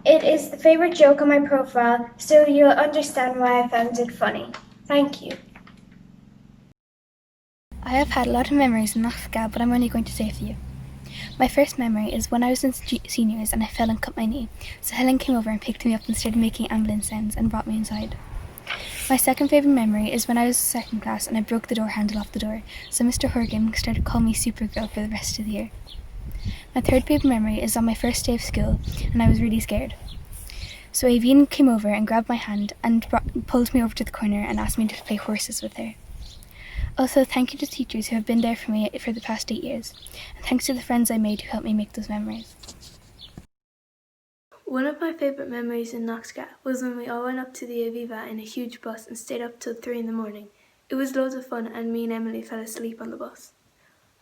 It is the favourite joke on my profile, so you'll understand why I found it funny. Thank you. I have had a lot of memories in Knockskeagh, but I'm only going to say a few. My first memory is when I was in seniors and I fell and cut my knee, so Helen came over and picked me up and started making ambulance sounds and brought me inside. My second favourite memory is when I was 2nd class and I broke the door handle off the door, so Mr. Horgan started calling me Supergirl for the rest of the year. My third favourite memory is on my first day of school, and I was really scared. So Avine came over and grabbed my hand and pulled me over to the corner and asked me to play horses with her. Also, thank you to teachers who have been there for me for the past 8 years, and thanks to the friends I made who helped me make those memories. One of my favourite memories in Knockskeagh was when we all went up to the Aviva in a huge bus and stayed up till 3 in the morning. It was loads of fun, and me and Emily fell asleep on the bus.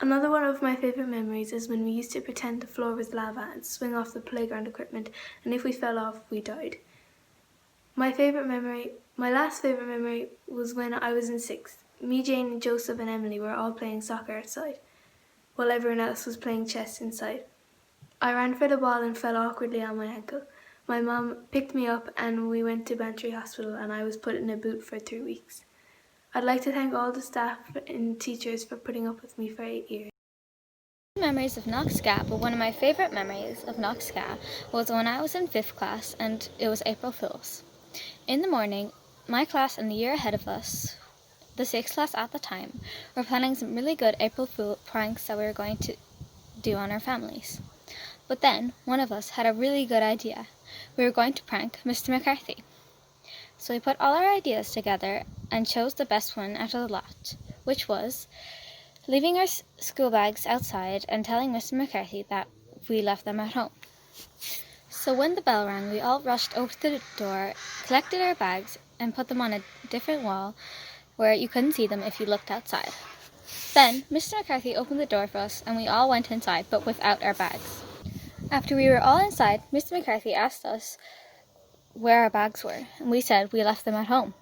Another one of my favourite memories is when we used to pretend the floor was lava and swing off the playground equipment, and if we fell off, we died. My last favourite memory was when I was in 6th. Me, Jane, and Joseph and Emily were all playing soccer outside, while everyone else was playing chess inside. I ran for the ball and fell awkwardly on my ankle. My mum picked me up and we went to Bantry Hospital, and I was put in a boot for 3 weeks. I'd like to thank all the staff and teachers for putting up with me for 8 years. Memories of Knockskeagh, but one of my favourite memories of Knockskeagh was when I was in 5th class and it was April Fool's. In the morning, my class and the year ahead of us, the 6th class at the time, were planning some really good April Fool pranks that we were going to do on our families. But then, one of us had a really good idea. We were going to prank Mr. McCarthy. So we put all our ideas together and chose the best one out of the lot, which was leaving our school bags outside and telling Mr. McCarthy that we left them at home. So when the bell rang, we all rushed over to the door, collected our bags, and put them on a different wall where you couldn't see them if you looked outside. Then Mr. McCarthy opened the door for us and we all went inside, but without our bags. After we were all inside, Mr. McCarthy asked us where our bags were, and we said we left them at home.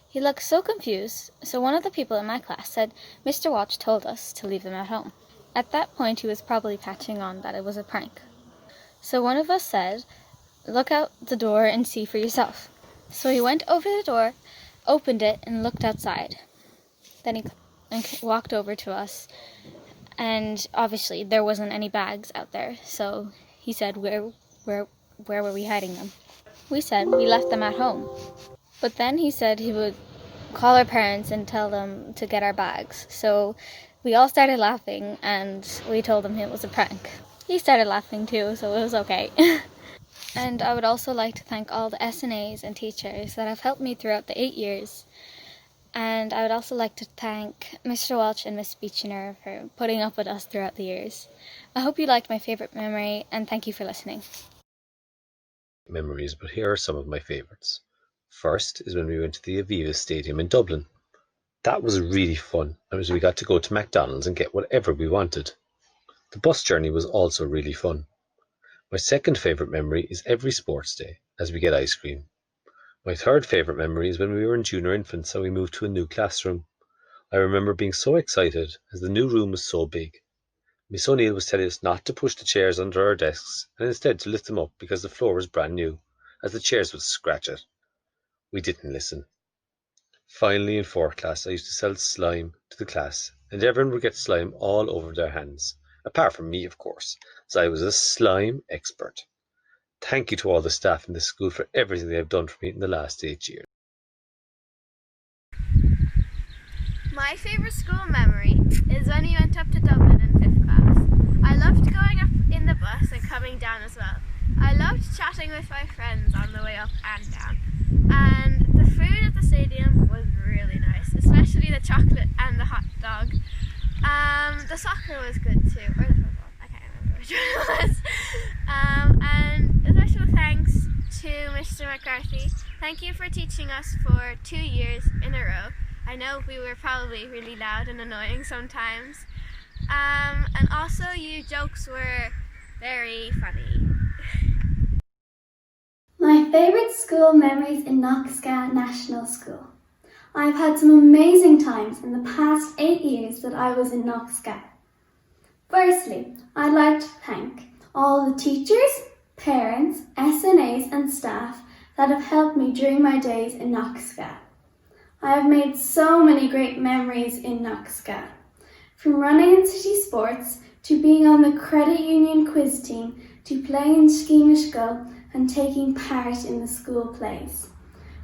He looked so confused, so one of the people in my class said Mr. Walsh told us to leave them at home. At that point, he was probably catching on that it was a prank. So one of us said, "Look out the door and see for yourself." So he went over the door, opened it, and looked outside. Then he walked over to us, and obviously there wasn't any bags out there, so he said, where were we hiding them? We said we left them at home. But then he said he would call our parents and tell them to get our bags. So we all started laughing, and we told him it was a prank. He started laughing too, so it was okay. And I would also like to thank all the SNAs and teachers that have helped me throughout the 8 years. And I would also like to thank Mr. Welch and Miss Beechiner for putting up with us throughout the years. I hope you liked my favourite memory, and thank you for listening. Memories, but here are some of my favourites. First is when we went to the Aviva Stadium in Dublin. That was really fun, as we got to go to McDonald's and get whatever we wanted. The bus journey was also really fun. My second favourite memory is every sports day, as we get ice cream. My third favourite memory is when we were in junior infants and we moved to a new classroom. I remember being so excited as the new room was so big. Miss O'Neill was telling us not to push the chairs under our desks and instead to lift them up because the floor was brand new, as the chairs would scratch it. We didn't listen. Finally, in fourth class, I used to sell slime to the class, and everyone would get slime all over their hands, apart from me, of course, as I was a slime expert. Thank you to all the staff in this school for everything they have done for me in the last 8 years. My favourite school memory is when we went up to Dublin in 5th class. I loved going up in the bus and coming down as well. I loved chatting with my friends on the way up and down. And the food at the stadium was really nice, especially the chocolate and the hot dog. The soccer was good too, or the football, I can't remember which one it was. And a special thanks to Mr. McCarthy. Thank you for teaching us for 2 years in a row. I know we were probably really loud and annoying sometimes. And also your jokes were very funny. My favourite school memories in Knockskeagh National School. I've had some amazing times in the past 8 years that I was in Knockskeagh. Firstly, I'd like to thank all the teachers, parents, SNAs and staff that have helped me during my days in Knockskeagh. I have made so many great memories in Knockskeagh, from running in city sports to being on the credit union quiz team to playing in Knockskeagh and taking part in the school plays.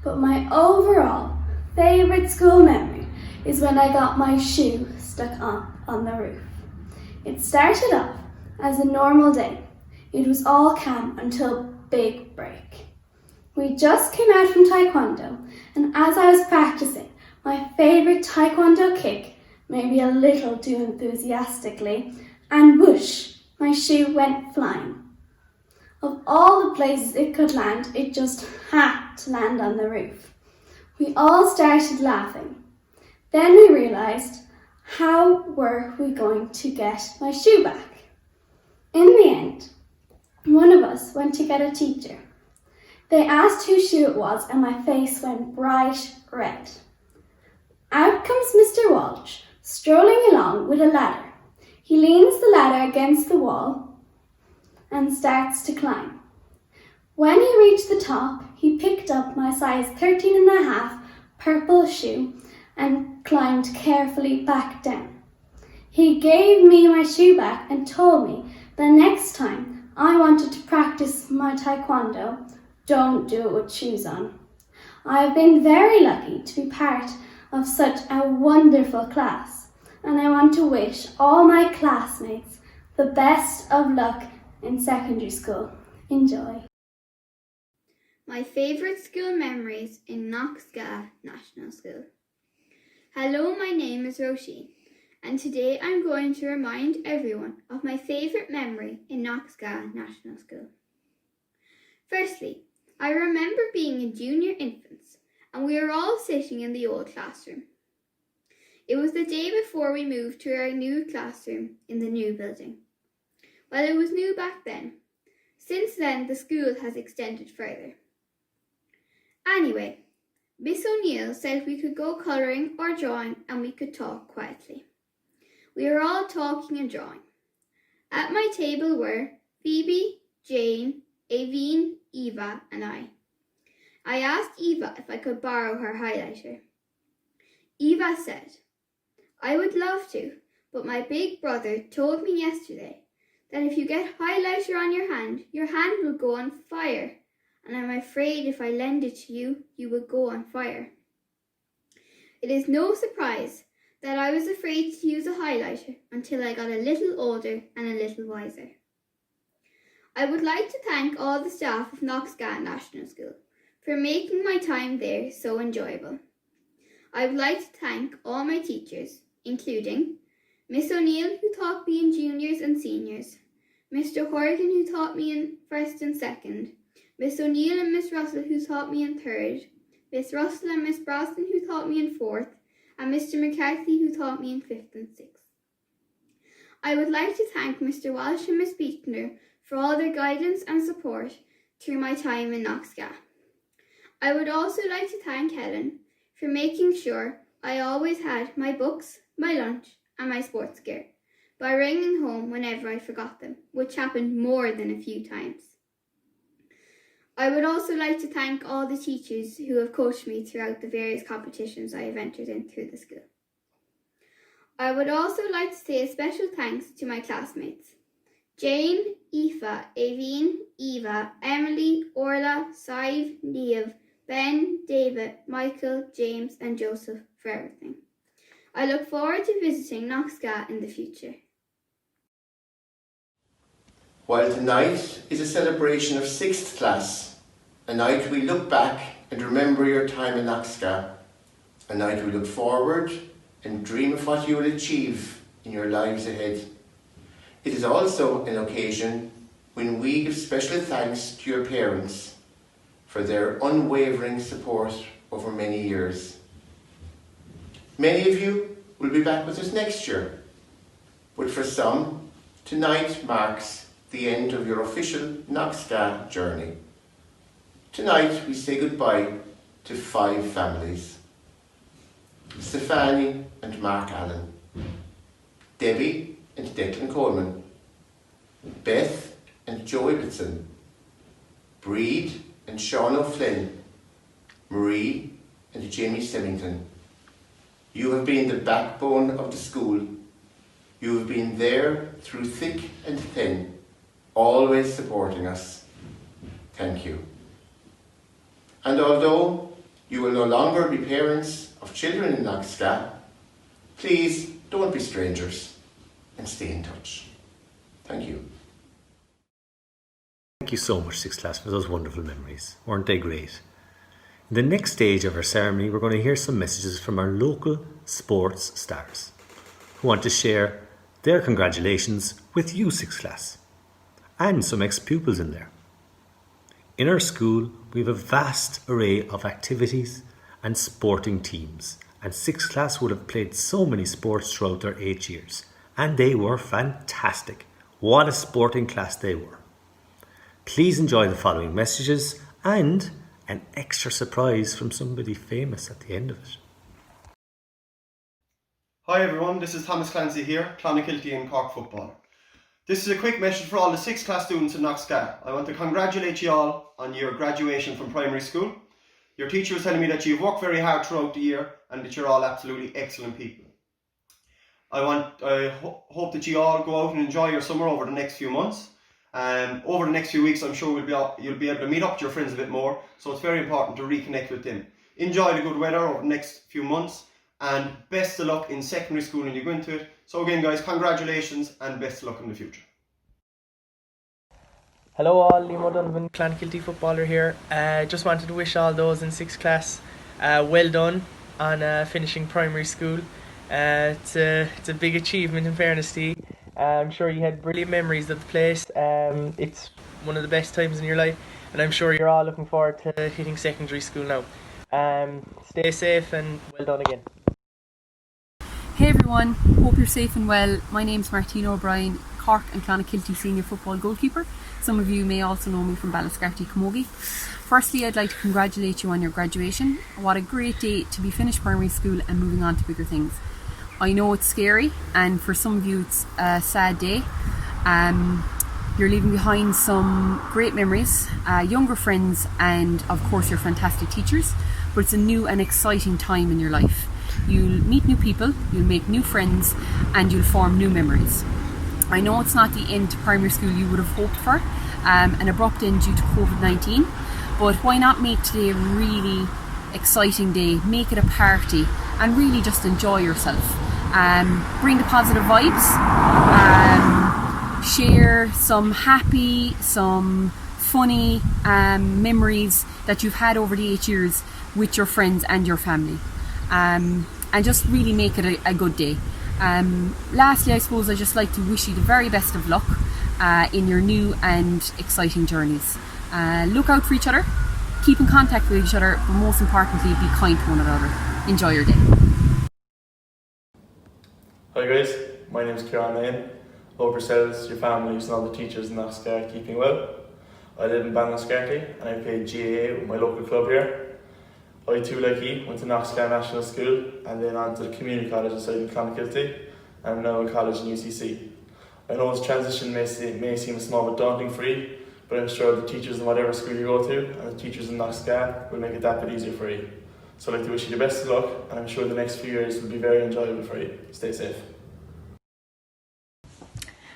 But my overall favourite school memory is when I got my shoe stuck on the roof. It started off as a normal day. It was all calm until big break. We just came out from Taekwondo, and as I was practicing my favourite Taekwondo kick, maybe a little too enthusiastically, and whoosh, my shoe went flying. Of all the places it could land, it just had to land on the roof. We all started laughing. Then we realised, how were we going to get my shoe back? In the end, one of us went to get a teacher. They asked whose shoe it was and my face went bright red. Out comes Mr. Walsh, strolling along with a ladder. He leans the ladder against the wall and starts to climb. When he reached the top, he picked up my size 13.5 purple shoe and climbed carefully back down. He gave me my shoe back and told me the next time I wanted to practice my Taekwondo, don't do it with shoes on. I have been very lucky to be part of such a wonderful class, and I want to wish all my classmates the best of luck in secondary school. Enjoy. My favourite school memories in Knockskeagh National School. Hello, my name is Roshi, and today I'm going to remind everyone of my favourite memory in Knockskeagh National School. Firstly, I remember being in junior infants and we were all sitting in the old classroom. It was the day before we moved to our new classroom in the new building. Well, it was new back then. Since then, the school has extended further. Anyway, Miss O'Neill said we could go colouring or drawing and we could talk quietly. We were all talking and drawing. At my table were Phoebe, Jane, Aveen, Eva and I. I asked Eva if I could borrow her highlighter. Eva said, I would love to, but my big brother told me yesterday that if you get highlighter on your hand will go on fire, and I'm afraid if I lend it to you, you will go on fire. It is no surprise that I was afraid to use a highlighter until I got a little older and a little wiser. I would like to thank all the staff of Knockskeagh National School for making my time there so enjoyable. I would like to thank all my teachers, including Miss O'Neill, who taught me in juniors and seniors, Mr. Horgan, who taught me in first and second, Miss O'Neill and Miss Russell, who taught me in third, Miss Russell and Miss Brosnan, who taught me in fourth, and Mr. McCarthy, who taught me in fifth and sixth. I would like to thank Mr. Walsh and Miss Beechner for all their guidance and support through my time in Knockskeagh. I would also like to thank Helen for making sure I always had my books, my lunch, and my sports gear by ringing home whenever I forgot them, which happened more than a few times. I would also like to thank all the teachers who have coached me throughout the various competitions I have entered in through the school. I would also like to say a special thanks to my classmates, Jane, Aoife, Aveen, Eva, Emily, Orla, Sive, Niamh, Ben, David, Michael, James and Joseph for everything. I look forward to visiting Knockskeagh in the future. While tonight is a celebration of 6th class, a night we look back and remember your time in Knockskeagh, a night we look forward and dream of what you will achieve in your lives ahead. It is also an occasion when we give special thanks to your parents for their unwavering support over many years. Many of you will be back with us next year, but for some, tonight marks the end of your official Knockskeagh journey. Tonight we say goodbye to 5 families. Stefani and Mark Allen, Debbie and Declan Coleman, Beth and Joe Ibbotson, Breed and Sean O'Flynn, Marie and Jamie Semmington. You have been the backbone of the school. You have been there through thick and thin, always supporting us. Thank you. And although you will no longer be parents of children in Knockskeagh, please don't be strangers and stay in touch. Thank you. Thank you so much, 6th class, for those wonderful memories. Weren't they great? In the next stage of our ceremony, we're going to hear some messages from our local sports stars who want to share their congratulations with you, 6th class, and some ex-pupils in there. In our school, we have a vast array of activities and sporting teams, and 6th class would have played so many sports throughout their 8 years, and they were fantastic. What a sporting class they were. Please enjoy the following messages and an extra surprise from somebody famous at the end of it. Hi everyone, this is Thomas Clancy here, Clonakilty and Cork footballer. This is a quick message for all the 6th class students in Knockskeagh. I want to congratulate you all on your graduation from primary school. Your teacher was telling me that you've worked very hard throughout the year and that you're all absolutely excellent people. I hope that you all go out and enjoy your summer over the next few months. Over the next few weeks, I'm sure you'll be able to meet up to your friends a bit more, so it's very important to reconnect with them. Enjoy the good weather over the next few months, and best of luck in secondary school when you go into it. So again guys, congratulations and best of luck in the future. Hello all, Liam O'Donovan, Clonakilty footballer here. Just wanted to wish all those in 6th class well done. on finishing primary school. It's a big achievement in fairness to you. I'm sure you had brilliant memories of the place. It's one of the best times in your life, and I'm sure you're all looking forward to hitting secondary school now. Stay safe and well done again. Hey everyone, hope you're safe and well. My name's Martina O'Brien, Cork and Clonakilty senior football goalkeeper. Some of you may also know me from Ballascarty Camogie. Firstly, I'd like to congratulate you on your graduation. What a great day to be finished primary school and moving on to bigger things. I know it's scary, and for some of you it's a sad day. You're leaving behind some great memories, younger friends, and of course your fantastic teachers, but it's a new and exciting time in your life. You'll meet new people, you'll make new friends, and you'll form new memories. I know it's not the end to primary school you would have hoped for, an abrupt end due to COVID-19, but why not make today a really exciting day, make it a party, and really just enjoy yourself. Bring the positive vibes, share some happy, some funny memories that you've had over the 8 years with your friends and your family. And just really make it a good day. Lastly, I suppose I'd just like to wish you the very best of luck in your new and exciting journeys. Look out for each other, keep in contact with each other, but most importantly, be kind to one another. Enjoy your day. Hi guys, my name is Kieran Lane. Hope yourselves, your families and all the teachers in Knockskeagh are keeping well. I live in Ballascarty and I played GAA with my local club here. I too, like you, went to Knockskeagh National School and then on to the community college inside in Clonakilty, and I'm now in college in UCC. I know this transition may seem a small bit daunting for you, but I'm sure the teachers in whatever school you go to and the teachers in Knockskeagh will make it that bit easier for you. So I'd like to wish you the best of luck, and I'm sure the next few years will be very enjoyable for you. Stay safe.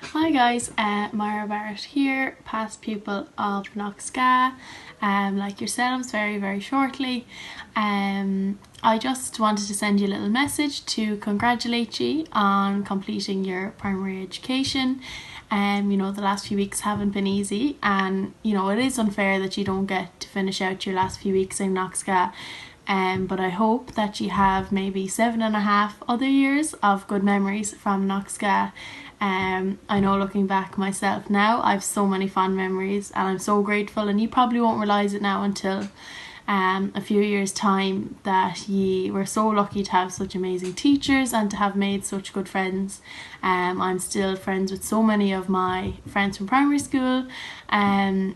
Hi guys, Myra Barrett here, past pupil of Knockskeagh, like yourselves very shortly. I just wanted to send you a little message to congratulate you on completing your primary education. You know, the last few weeks haven't been easy, and you know, it is unfair that you don't get to finish out your last few weeks in Knockskeagh. But I hope that you have maybe 7.5 other years of good memories from Knockskeagh. I know, looking back myself now, I've so many fond memories and I'm so grateful, and you probably won't realise it now until a few years time, that you were so lucky to have such amazing teachers and to have made such good friends. I'm still friends with so many of my friends from primary school, and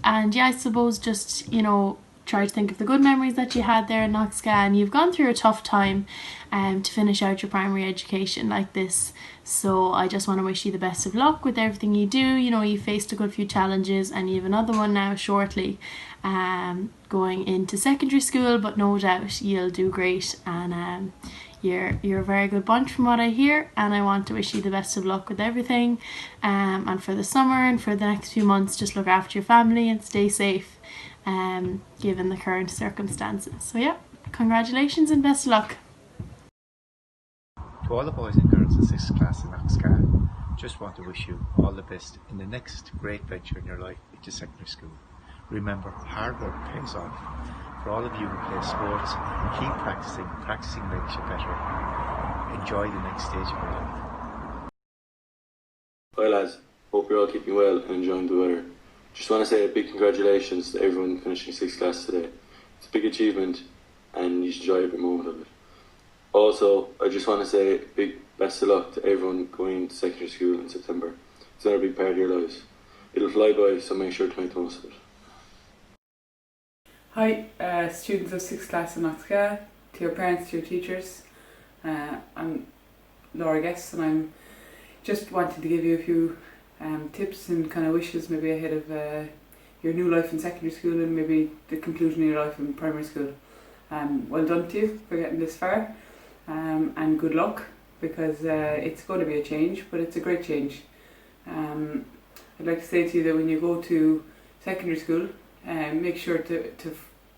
yeah, I suppose just, you know, try to think of the good memories that you had there in Knockskeagh, and you've gone through a tough time to finish out your primary education like this. So I just want to wish you the best of luck with everything you do. You know, you faced a good few challenges and you have another one now shortly going into secondary school, but no doubt you'll do great, and you're a very good bunch from what I hear, and I want to wish you the best of luck with everything, and for the summer and for the next few months, just look after your family and stay safe given the current circumstances. So yeah, congratulations and best of luck. To all the boys and girls in 6th class in Knockskeagh, just want to wish you all the best in the next great venture in your life, which is secondary school. Remember, hard work pays off. For all of you who play sports, keep practicing. Practicing makes you better. Enjoy the next stage of your life. Hi lads, hope you're all keeping well and enjoying the weather. Just want to say a big congratulations to everyone finishing 6th class today. It's a big achievement and you should enjoy every moment of it. Also, I just want to say big best of luck to everyone going to secondary school in September. It's another big part of your lives. It'll fly by, so make sure to make the most of it. Hi, students of 6th class in Knockskeagh, to your parents, to your teachers. I'm Laura Guest, and I'm just wanting to give you a few tips and kind of wishes maybe ahead of your new life in secondary school and maybe the conclusion of your life in primary school. Well done to you for getting this far, and good luck, because it's going to be a change, but it's a great change. I'd like to say to you that when you go to secondary school, make sure to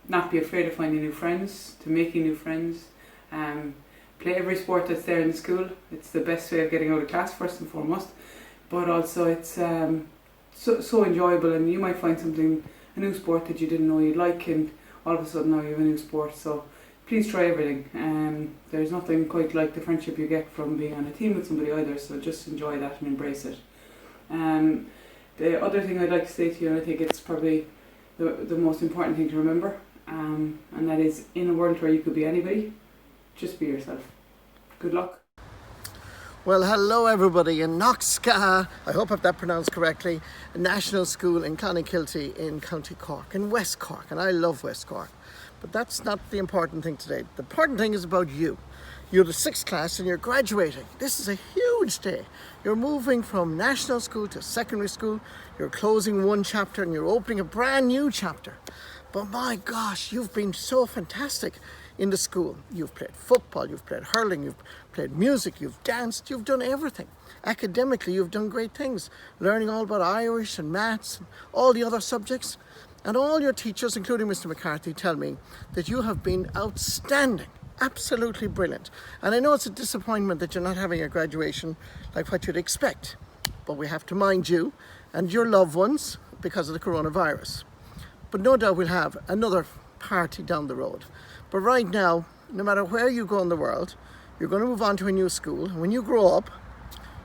not be afraid of finding new friends, to making new friends. Play every sport that's there in the school. It's the best way of getting out of class, first and foremost, but also it's so enjoyable, and you might find a new sport that you didn't know you'd like, and all of a sudden now you have a new sport. So please try everything. There's nothing quite like the friendship you get from being on a team with somebody either, so just enjoy that and embrace it. The other thing I'd like to say to you, and I think it's probably the most important thing to remember, and that is, in a world where you could be anybody, just be yourself. Good luck. Well, hello everybody in Knockskeagh, I hope I've that pronounced correctly, a national school in Clonakilty in County Cork, in West Cork, and I love West Cork. But that's not the important thing today. The important thing is about you. You're the 6th class and you're graduating. This is a huge day. You're moving from national school to secondary school. You're closing one chapter and you're opening a brand new chapter. But my gosh, you've been so fantastic in the school. You've played football, you've played hurling, you've played music, you've danced, you've done everything. Academically, you've done great things. Learning all about Irish and maths and all the other subjects. And all your teachers, including Mr. McCarthy, tell me that you have been outstanding. Absolutely brilliant. And I know it's a disappointment that you're not having a graduation like what you'd expect, but we have to mind you and your loved ones because of the coronavirus. But no doubt we'll have another party down the road. But right now, no matter where you go in the world, you're going to move on to a new school. And when you grow up,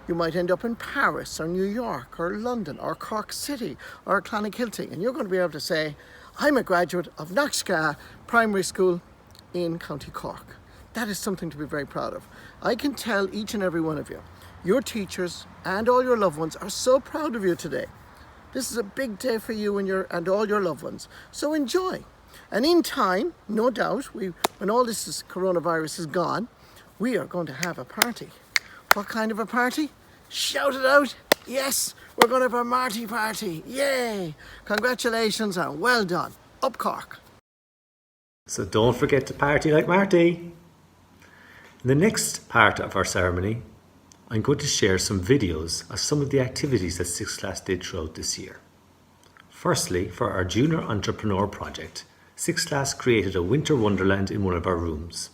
you might end up in Paris or New York or London or Cork City or Clonakilty, and you're going to be able to say, I'm a graduate of Knockskeagh Primary School in County Cork. That is something to be very proud of. I can tell each and every one of you, your teachers and all your loved ones are so proud of you today. This is a big day for you and all your loved ones. So enjoy. And in time, no doubt, when all this coronavirus is gone, we are going to have a party. What kind of a party? Shout it out. Yes, we're going to have a Marty party. Yay. Congratulations and well done. Up Cork. So don't forget to party like Marty. In the next part of our ceremony, I'm going to share some videos of some of the activities that 6th class did throughout this year. Firstly, for our Junior Entrepreneur project, 6th class created a winter wonderland in one of our rooms.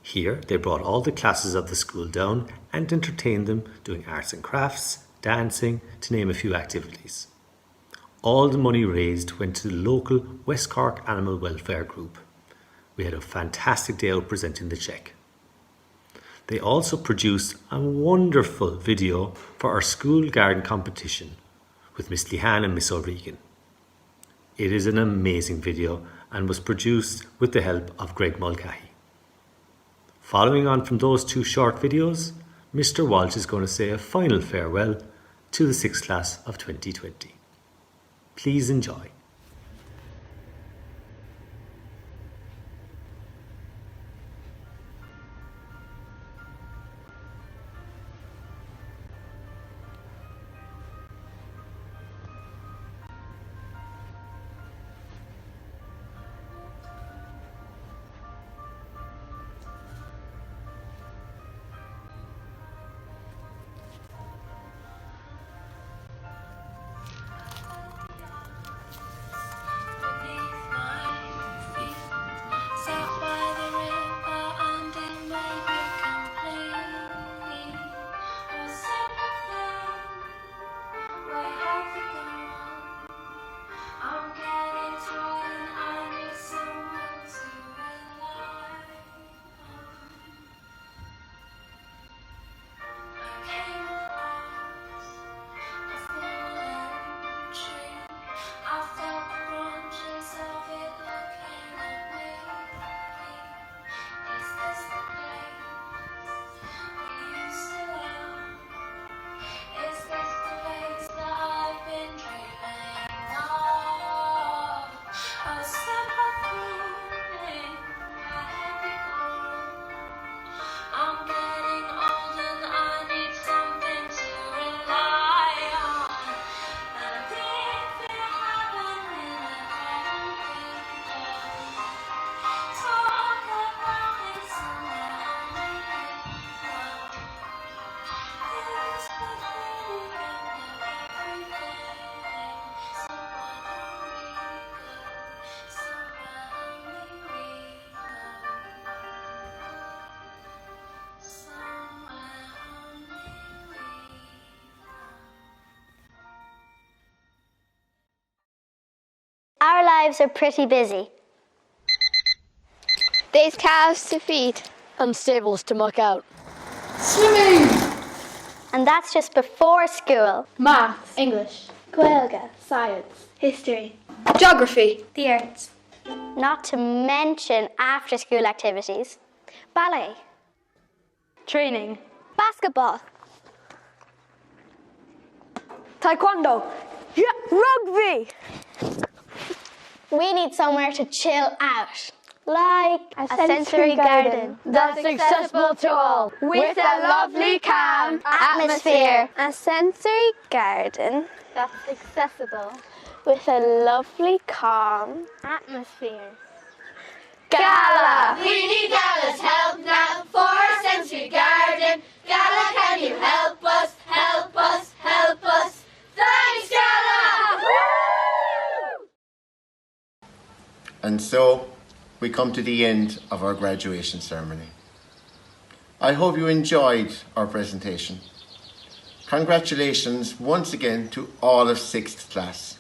Here, they brought all the classes of the school down and entertained them doing arts and crafts, dancing, to name a few activities. All the money raised went to the local West Cork Animal Welfare Group. We had a fantastic day out presenting the cheque. They also produced a wonderful video for our school garden competition with Miss Lehan and Miss O'Regan. It is an amazing video and was produced with the help of Greg Mulcahy. Following on from those two short videos, Mr. Walsh is going to say a final farewell to the 6th class of 2020. Please enjoy. Our lives are pretty busy. There's calves to feed. And stables to muck out. Swimming! And that's just before school. Maths, English, Gaeilge, science, history, geography, the arts. Not to mention after-school activities. Ballet. Training. Basketball. taekwondo, Rugby. We need somewhere to chill out. Like a sensory garden that's accessible to all, with a lovely calm atmosphere. A sensory garden That's accessible with a lovely calm atmosphere. Gala! We need Gala's help now for a sensory garden. Gala, can you help us? Help us, help us. Thanks, Gala! And so we come to the end of our graduation ceremony. I hope you enjoyed our presentation. Congratulations once again to all of 6th class.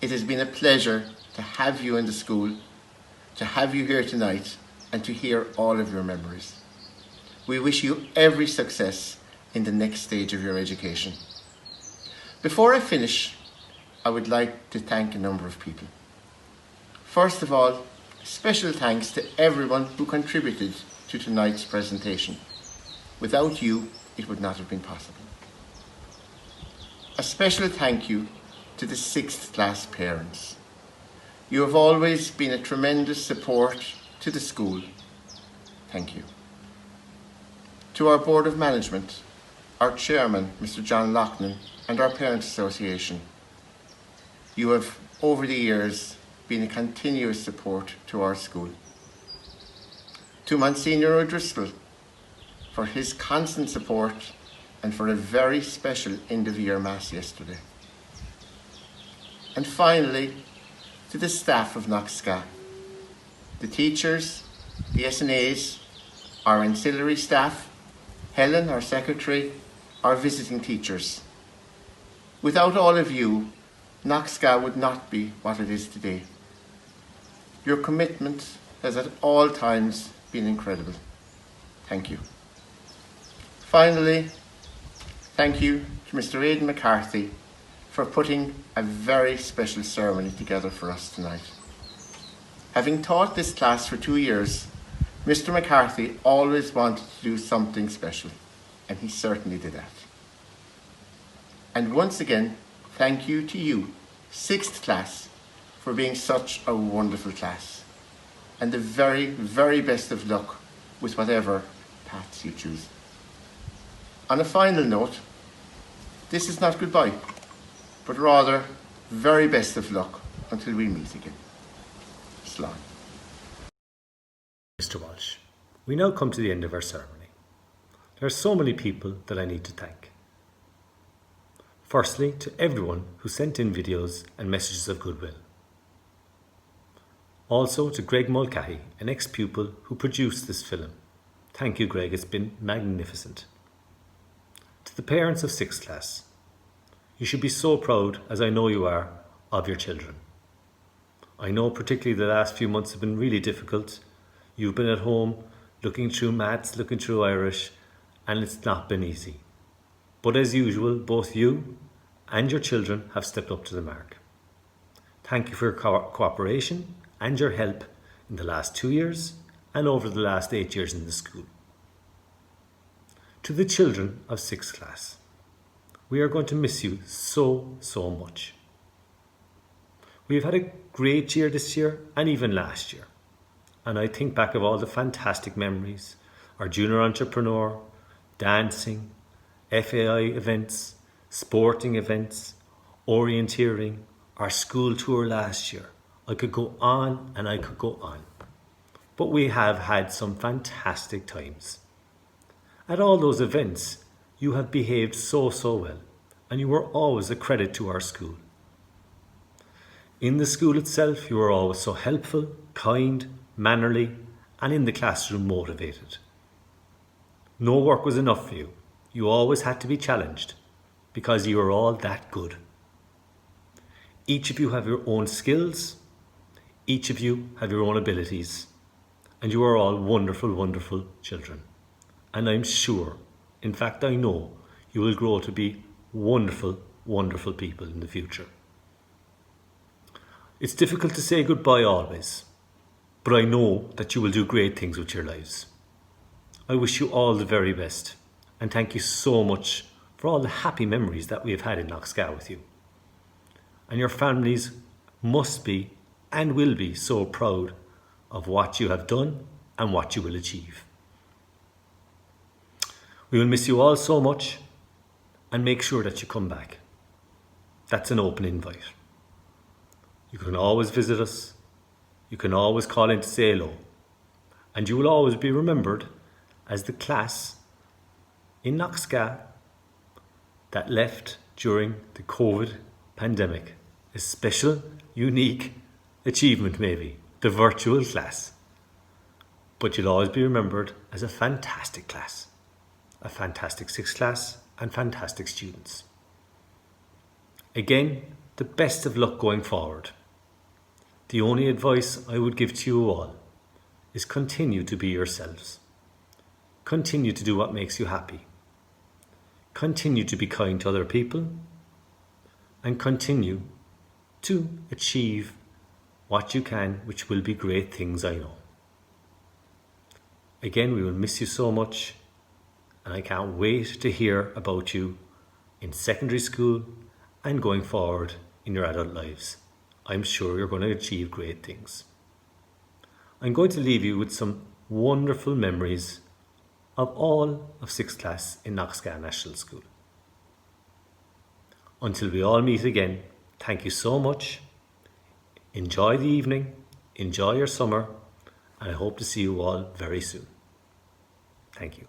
It has been a pleasure to have you in the school, to have you here tonight, and to hear all of your memories. We wish you every success in the next stage of your education. Before I finish, I would like to thank a number of people. First of all, special thanks to everyone who contributed to tonight's presentation. Without you, it would not have been possible. A special thank you to the 6th class parents. You have always been a tremendous support to the school. Thank you. To our Board of Management, our Chairman, Mr. John Loughlin, and our Parents Association, you have, over the years, been a continuous support to our school. To Monsignor O'Driscoll for his constant support and for a very special end-of-year Mass yesterday. And finally, to the staff of Knockskeagh, the teachers, the SNAs, our ancillary staff, Helen, our secretary, our visiting teachers. Without all of you, Knockskeagh would not be what it is today. Your commitment has at all times been incredible. Thank you. Finally, thank you to Mr. Aidan McCarthy for putting a very special ceremony together for us tonight. Having taught this class for 2 years, Mr. McCarthy always wanted to do something special, and he certainly did that. And once again, thank you to you, 6th class, for being such a wonderful class, and the very, very best of luck with whatever paths you choose. On a final note, this is not goodbye, but rather very best of luck until we meet again. Slán. Mr. Walsh, we now come to the end of our ceremony. There are so many people that I need to thank. Firstly, to everyone who sent in videos and messages of goodwill. Also to Greg Mulcahy, an ex-pupil who produced this film. Thank you, Greg, it's been magnificent. To the parents of 6th class, you should be so proud, as I know you are, of your children. I know particularly the last few months have been really difficult. You've been at home looking through maths, looking through Irish, and it's not been easy. But as usual, both you and your children have stepped up to the mark. Thank you for your cooperation and your help in the last 2 years and over the last 8 years in the school. To the children of 6th class, we are going to miss you so, so much. We've had a great year this year and even last year. And I think back of all the fantastic memories, our junior entrepreneur, dancing, FAI events, sporting events, orienteering, our school tour last year. I could go on and I could go on. But we have had some fantastic times. At all those events, you have behaved so, so well, and you were always a credit to our school. In the school itself, you were always so helpful, kind, mannerly, and in the classroom motivated. No work was enough for you. You always had to be challenged because you were all that good. Each of you have your own skills. Each of you have your own abilities. And you are all wonderful, wonderful children. And I'm sure, in fact I know, you will grow to be wonderful, wonderful people in the future. It's difficult to say goodbye always, but I know that you will do great things with your lives. I wish you all the very best, and thank you so much for all the happy memories that we have had in Knockskeagh with you. And your families must be and will be so proud of what you have done and what you will achieve. We will miss you all so much, and make sure that you come back. That's an open invite. You can always visit us. You can always call in to say hello. And you will always be remembered as the class in Knockskeagh that left during the COVID pandemic. A special, unique achievement maybe, the virtual class. But you'll always be remembered as a fantastic class. A fantastic sixth class and fantastic students. Again, the best of luck going forward. The only advice I would give to you all is continue to be yourselves. Continue to do what makes you happy. Continue to be kind to other people, and continue to achieve what you can, which will be great things, I know. Again, we will miss you so much, and I can't wait to hear about you in secondary school and going forward in your adult lives. I'm sure you're going to achieve great things. I'm going to leave you with some wonderful memories of all of 6th class in Knockskeagh National School. Until we all meet again, thank you so much. Enjoy the evening, enjoy your summer, and I hope to see you all very soon. Thank you.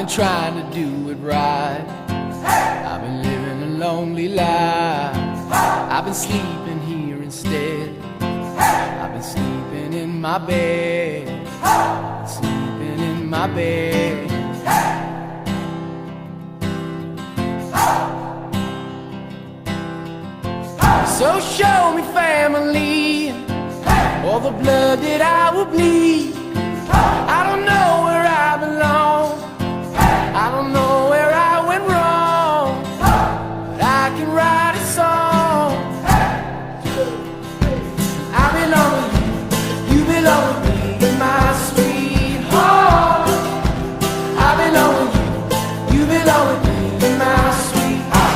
been trying to do it right. I've been living a lonely life. I've been sleeping here instead. I've been sleeping in my bed. Sleeping in my bed. So show me family, all the blood that I will bleed. I don't know where I belong. I don't know where I went wrong, but I can write a song. I belong with you, you belong with me, my sweetheart. I belong with you, you belong with me, my sweetheart.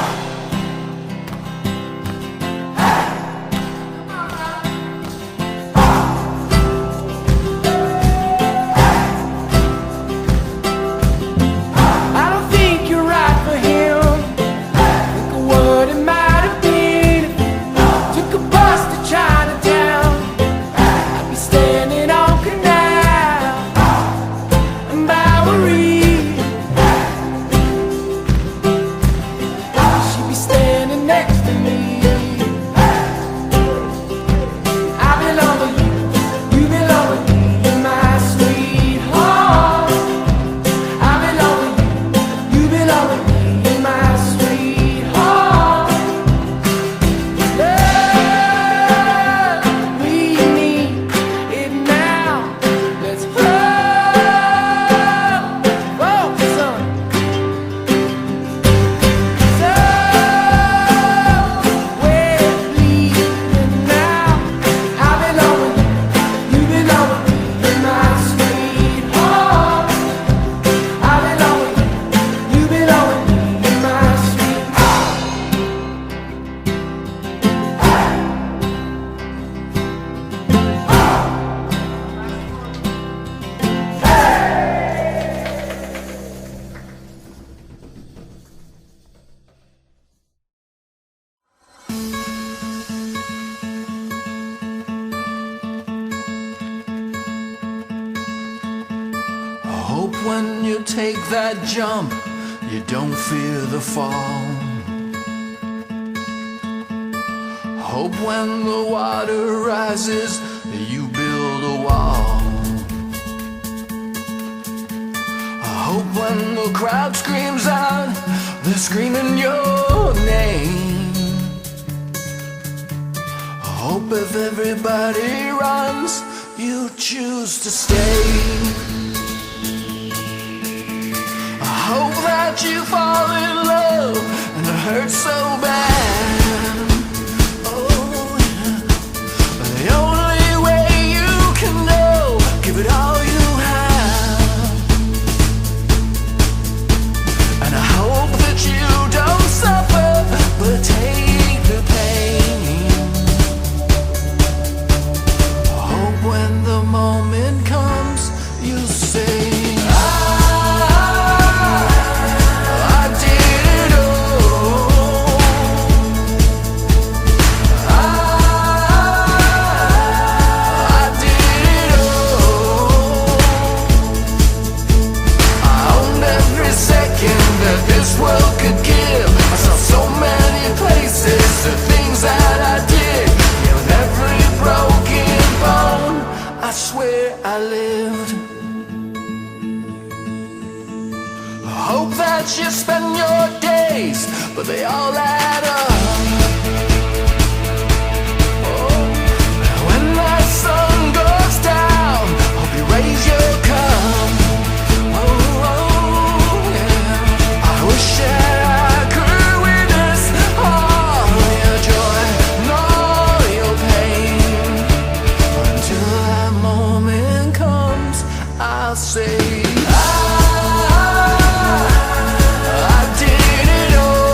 When you take that jump, you don't fear the fall. Hope when the water rises, you build a wall. Hope when the crowd screams out, they're screaming your name. Hope if everybody runs, you choose to stay. Hope that you fall in love and it hurts so bad. Oh yeah. The only way you can know, give it all you have. And I hope that you don't suffer, but take the pain. Hope when the moment comes, you say, this world could give. I saw so many places, the things that I did. Yeah, with every broken bone, I swear I lived. I hope that you spend your days, but they all add up. Oh, when the sun goes down, hope you raise your cup. I wish that I could witness all your joy and all your pain. Until that moment comes, I'll say I did it all.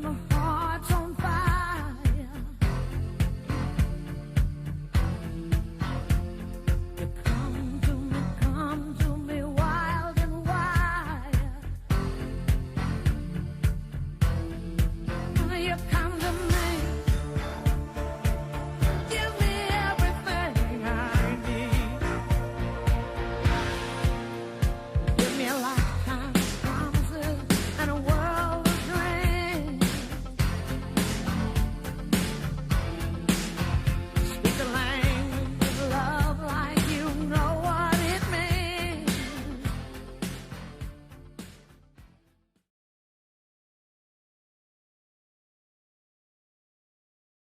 no.